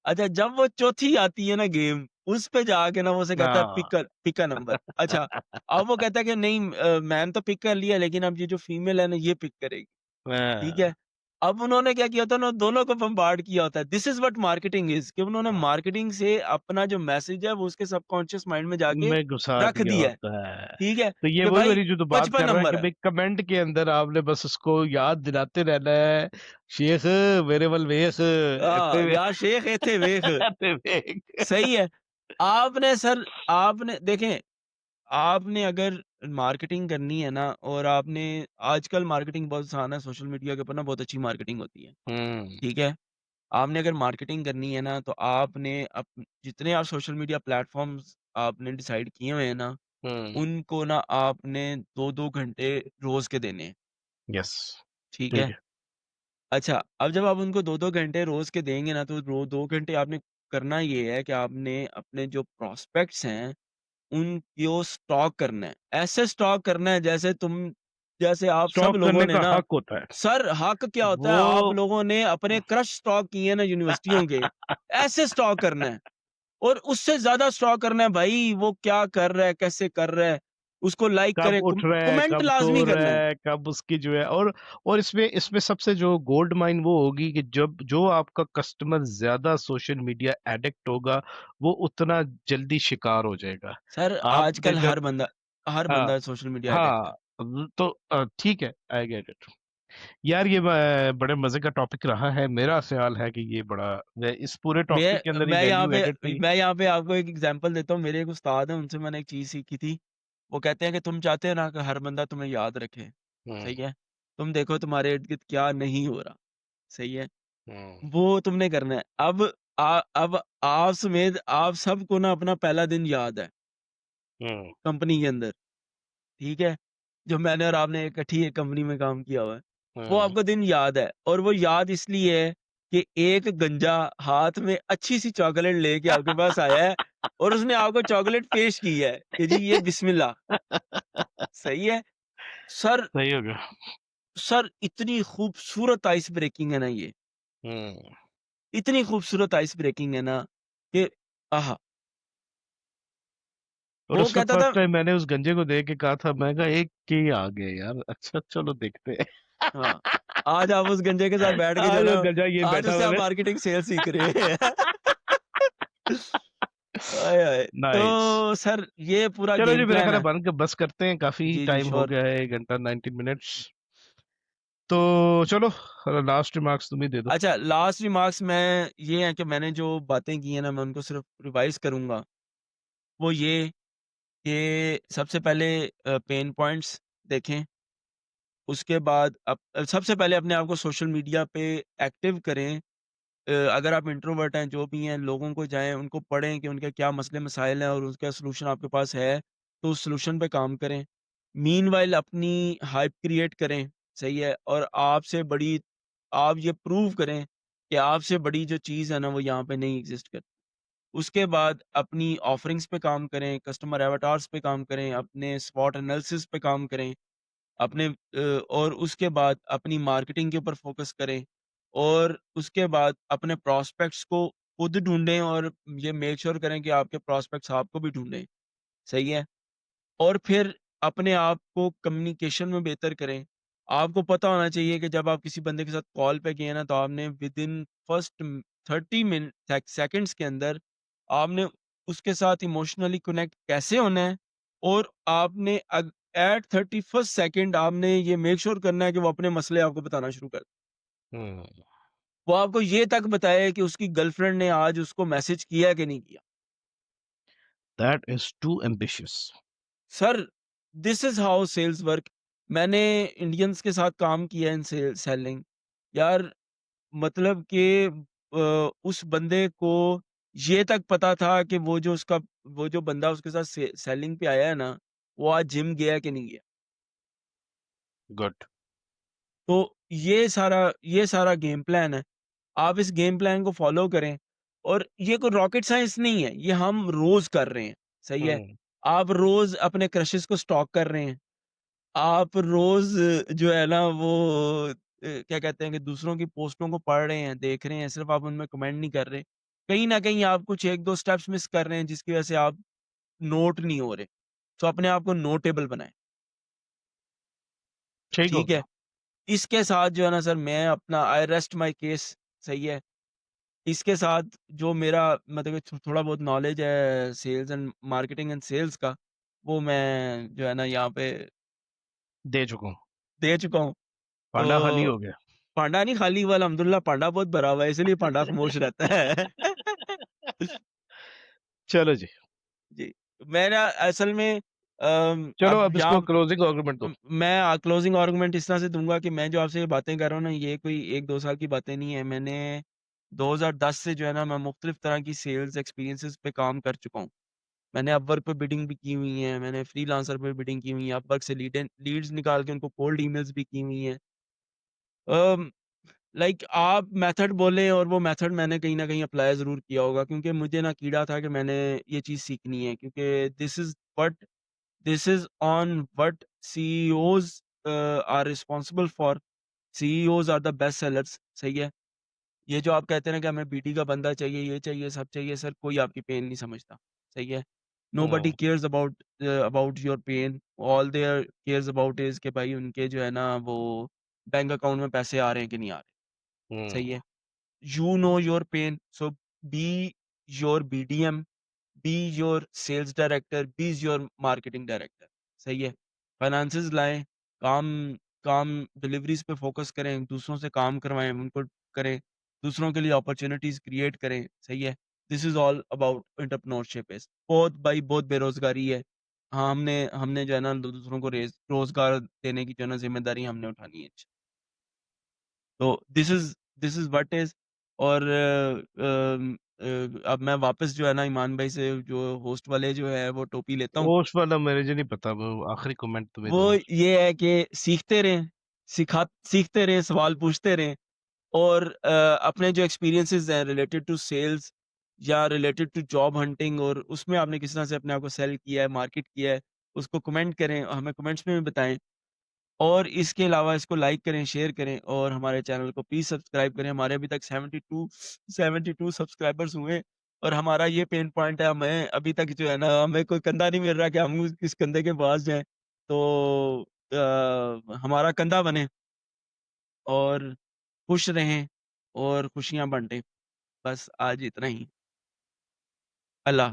अच्छा, जब वो चौथी आती है ना गेम, उस पे जाके ना वो उसे कहता है हाँ। Pick a number. अच्छा, अब वो कहता है कि नहीं, मैंने तो पिक कर लिया, लेकिन अब ये जो फीमेल है ना ये पिक करेगी, ठीक हाँ, है? अब उन्होंने क्या किया होता है ना, दोनों को बम्बार्ड किया होता है। This is what marketing is, कि उन्होंने मार्केटिंग से अपना जो मैसेज है वो उसके सबकॉन्शियस माइंड में जाके में घुसा रख दिया दिया है, होता है। ठीक है? तो ये कि वही भाई वाली जो तो बात 55 कर रहा है कि नंबर है। भाई कमेंट के अंदर आपने बस उसको याद दिलाते रहना है, शेख मेरे वल वेख, या शेख ए थे वेख। ते वेख। सही है। आपने सर आपने देखें, आपने अगर मार्केटिंग करनी है ना, और आपने आजकल मार्केटिंग बहुत आसान है, सोशल मीडिया के ऊपर ना बहुत अच्छी मार्केटिंग होती है, हम्म। ठीक है? आपने अगर मार्केटिंग करनी है ना, तो आपने जितने आप सोशल मीडिया प्लेटफ़ॉर्म्स आपने डिसाइड किए हुए हैं ना, हम्म। उनको ना आपने 2-2 घंटे रोज़ के देने हैं, यस। ठीक ठीक है? है। अच्छा, अब जब आप उनको 2-2 घंटे रोज़ के देंगे ना, तो 2 घंटे आपने करना ये है कि आपने अपने जो प्रॉस्पेक्ट्स हैं, उनको स्टॉक करना है। ऐसे स्टॉक करना है जैसे आप सब स्टॉक लोगों करने ने का ना, हक होता है सर हक क्या होता है, आप वो। लोगों ने अपने क्रश स्टॉक किए हैं ना यूनिवर्सिटियों के, ऐसे स्टॉक करना है। और उससे ज़्यादा स्टॉक करना है भाई, वो क्या कर रहा है, कैसे कर रहा है, उसको लाइक कब करें, उठ रहा है, कमेंट कब सो लाज़मी रहा करना है। है, कब उसकी जो है। और इसमें इसमें सबसे जो गोल्ड माइन वो होगी कि जब जो आपका कस्टमर ज्यादा सोशल मीडिया एडिक्ट होगा, वो उतना जल्दी शिकार हो जाएगा। सर आपने आजकल जब, हर हाँ, बंदा सोशल मीडिया एडिक्ट है। हाँ, तो ठीक है, आई गेट इट। यार ये बड़े मजे का टॉपिक रहा है। मेरा ख्याल है कि ये बड़ा, इस पूरे टॉपिक के अंदर ही वैल्यू एडेड थी। मैं यहाँ पे आपको एक एग्ज़ाम्पल देता हूँ। मेरे एक उस्ताद हैं, उनसे मैंने एक चीज़ सीखी थी। वो कहते हैं कि तुम चाहते हो ना कि हर बंदा तुम्हें याद रखे, हम्म। सही है? तुम देखो तुम्हारे इर्द-गिर्द क्या नहीं हो रहा, सही है? हम्म। वो तुमने करना है। अब आप समेत आप सबको ना अपना पहला दिन याद है, हम्म। कंपनी के अंदर, ठीक है? जो मैंने और आपने इकट्ठी एक कंपनी में काम किया हुआ है। वो हम्म। आपको दिन याद है, और वो याद इसलिए है कि एक गंजा हाथ में अच्छी-सी चॉकलेट लेके आपके पास आया है और उसने आपको चॉकलेट पेश की है कि जी ये बिस्मिल्लाह, सही है? सर सही हो गया। सर इतनी खूबसूरत आइस ब्रेकिंग है ना ये, हम्म। इतनी खूबसूरत आइस ब्रेकिंग है ना कि आहा! और वो उस वक़्त कहता फर्स्ट था, टाइम मैंने उस गंजे को देख के कहा था, मैं कहा एक के ही आ गए यार, अच्छा चलो देखते हैं। हाँ, आज आप उस गंजे के साथ बैठ के जो है आज वो ना, गंजा ये आज बैठा उससे हुआ आप है। मार्केटिंग सेल सीख रहे हैं। आय हाय! नाइस। तो सर ये पूरा चलो जी, गेम मेरा प्लान ख्याल है है। बंद के बस करते हैं, काफ़ी जी, जी, टाइम हो श्योर। गया है, 1 घंटा 19 मिनट्स। तो चलो, लास्ट रिमार्क्स तुम ही दे दो। अच्छा, लास्ट रिमार्क्स मैं ये है कि मैंने जो बातें की हैं ना, मैं उनको सिर्फ़ रिवाइज़ करूँगा। वो ये कि सबसे पहले पेन पॉइंट्स देखें, उसके बाद सबसे पहले अपने आप को सोशल मीडिया पे एक्टिव करें। अगर आप इंट्रोवर्ट हैं, जो भी हैं, लोगों को जाएँ, उनको पढ़ें कि उनके क्या मसले-मसाइल हैं और उसका सॉल्यूशन आपके पास है, तो उस सॉल्यूशन पे काम करें। मीनव्हाइल अपनी हाइप क्रिएट करें, सही है? और आपसे बड़ी आप ये प्रूव करें कि आपसे बड़ी जो चीज़ है ना, वो यहाँ पे नहीं एक्ज़िस्ट करती। उसके बाद अपनी ऑफरिंग्स पे काम करें, कस्टमर एवाटार्स पे काम करें, अपने स्वॉट एनालिसिस पे काम करें। अपने और उसके बाद अपनी मार्केटिंग के ऊपर फ़ोकस करें और उसके बाद अपने प्रॉस्पेक्ट्स को खुद ढूँढें और ये मेक श्योर करें कि आपके प्रॉस्पेक्ट्स आपको भी ढूँढें, सही है? और फिर अपने आप को कम्युनिकेशन में बेहतर करें। आपको पता होना चाहिए कि जब आप किसी बंदे के साथ कॉल पे गए हैं ना, तो आपने विदिन फर्स्ट 30 सेकंड्स के अंदर आपने उसके साथ इमोशनली कनेक्ट कैसे होना है और आपने एट 31st सेकंड आपने ये मेक श्योर करना है कि वो अपने मसले आपको बताना शुरू कर दे। हम्म। वो आपको ये तक बताए कि उसकी गर्लफ्रेंड ने आज उसको मैसेज किया कि नहीं किया। That is too ambitious. Sir, this is how sales work. मैंने इंडियंस के साथ काम किया इन सेलिंग। यार मतलब कि उस बंदे को ये तक पता था कि वो जो बंदा उसके साथ सेलिंग पे आया है ना, वो आज जिम गया है कि नहीं गया। गुड। तो ये सारा गेम प्लान है। आप इस गेम प्लान को फ़ॉलो करें और ये कोई रॉकेट साइंस नहीं है, ये हम रोज़ कर रहे हैं, सही है? हम्म। आप रोज़ अपने क्रशेज़ को स्टॉक कर रहे हैं। आप रोज़ जो है ना वो क्या कहते हैं कि दूसरों की पोस्टों को पढ़ रहे हैं, देख रहे हैं, सिर्फ़ आप उनमें कमेंट नहीं कर रहे। कहीं न कहीं आप कुछ 1-2 स्टेप्स मिस कर रहे हैं जिसकी वज़ह से आप नोट नहीं हो रहे। तो अपने आप को नोटेबल बनाएँ, ठीक हो ठीक है? गया। इसके साथ जो है ना सर मैं अपना आई रेस्ट माय केस, सही है? इसके साथ जो मेरा मतलब कि थोड़ा बहुत नॉलेज है sales and marketing and sales का, वो मैं जो है ना यहाँ पे दे चुका हूँ। दे चुका हूँ। पांडा खाली तो हो गया। पांडा नहीं खाली हुआ अल्हम्दुलिल्लाह पांडा बहुत भरा हुआ है इसलिए पांडा खामोश रहता है। चलो जी। जी, मेरा असल में चलो अब अब इसको यहाँ क्लोजिंग आर्गुमेंट दो। मैं क्लोजिंग आर्गुमेंट इस तरह से दूँगा कि मैं जो आपसे ये बातें कर रहा हूँ ना, ये कोई 1-2 साल की बातें नहीं है। मैंने 2010 से जो है ना, मैं मुख्तलिफ तरह की सेल्स एक्सपीरियंसेस पे काम कर चुका हूँ। मैंने अपवर्क पे बिडिंग भी की हुई है, मैंने फ्रीलांसर पे बिडिंग की हुई है, अपवर्क से लीड्स निकाल के उनको कोल्ड ईमेल्स भी की हुई हैं। अम लाइक आप मेथड बोले और वो मेथड मैंने कहीं न कहीं अप्लाई ज़रूर किया होगा क्योंकि मुझे ना कीड़ा था कि मैंने ये चीज़ सीखनी है क्योंकि this is on what CEOs are responsible for. CEOs are the best sellers, सही है? ये जो आप कहते हैं ना कि हमें बीडी का बंदा चाहिए, ये चाहिए, सब चाहिए, सर कोई आपकी पेन नहीं समझता, सही है? Nobody hmm. Cares about your pain, all they are cares about is कि भाई उनके जो है ना वो बैंक अकाउंट में पैसे आ रहे हैं कि नहीं आ रहे, सही हम्म। है? You know your pain, so be your BDM, be your sales director, be your marketing director, सही है? फाइनेंसेस लाएँ, काम काम डिलीवरीज़ पे फ़ोकस करें, दूसरों से काम करवाएँ, उनको करें, दूसरों के लिए अपॉर्च्युनिटीज़ क्रिएट करें, सही है? This is all about entrepreneurship is बहुत बेरोज़गारी है। हाँ, हमने हमने जो है ना दूसरों को रोज़गार देने की जो है ना ज़िम्मेदारी हमने उठानी है। तो दिस इज़ व्हाट इज़ और अब मैं वापस जो है ना ईमान भाई से जो होस्ट वाले जो है वो टोपी लेता हूँ। ओस वाला मुझे नहीं पता, वो आखिरी कमेंट तुम्हें वो दूंगा। ये है कि सीखते रहें, सवाल पूछते रहें और अपने जो एक्सपीरियंसेस हैं रिलेटेड टू सेल्स या रिलेटेड टू जॉब हंटिंग और उसमें आपने किस तरह से अपने आप को सेल किया है, मार्केट किया है, उसको कमेंट करें, हमें कमेंट्स में भी बताएँ। और इसके अलावा इसको लाइक करें, शेयर करें और हमारे चैनल को प्लीज़ सब्सक्राइब करें। हमारे अभी तक 72 सब्सक्राइबर हुए और हमारा ये पेन पॉइंट है, हमें अभी तक जो है ना हमें कोई कंधा नहीं मिल रहा कि हम किस कंधे के पास जाएँ। तो हमारा कंधा बनें और खुश रहें और खुशियाँ बाँटें। बस आज इतना ही। अल्लाह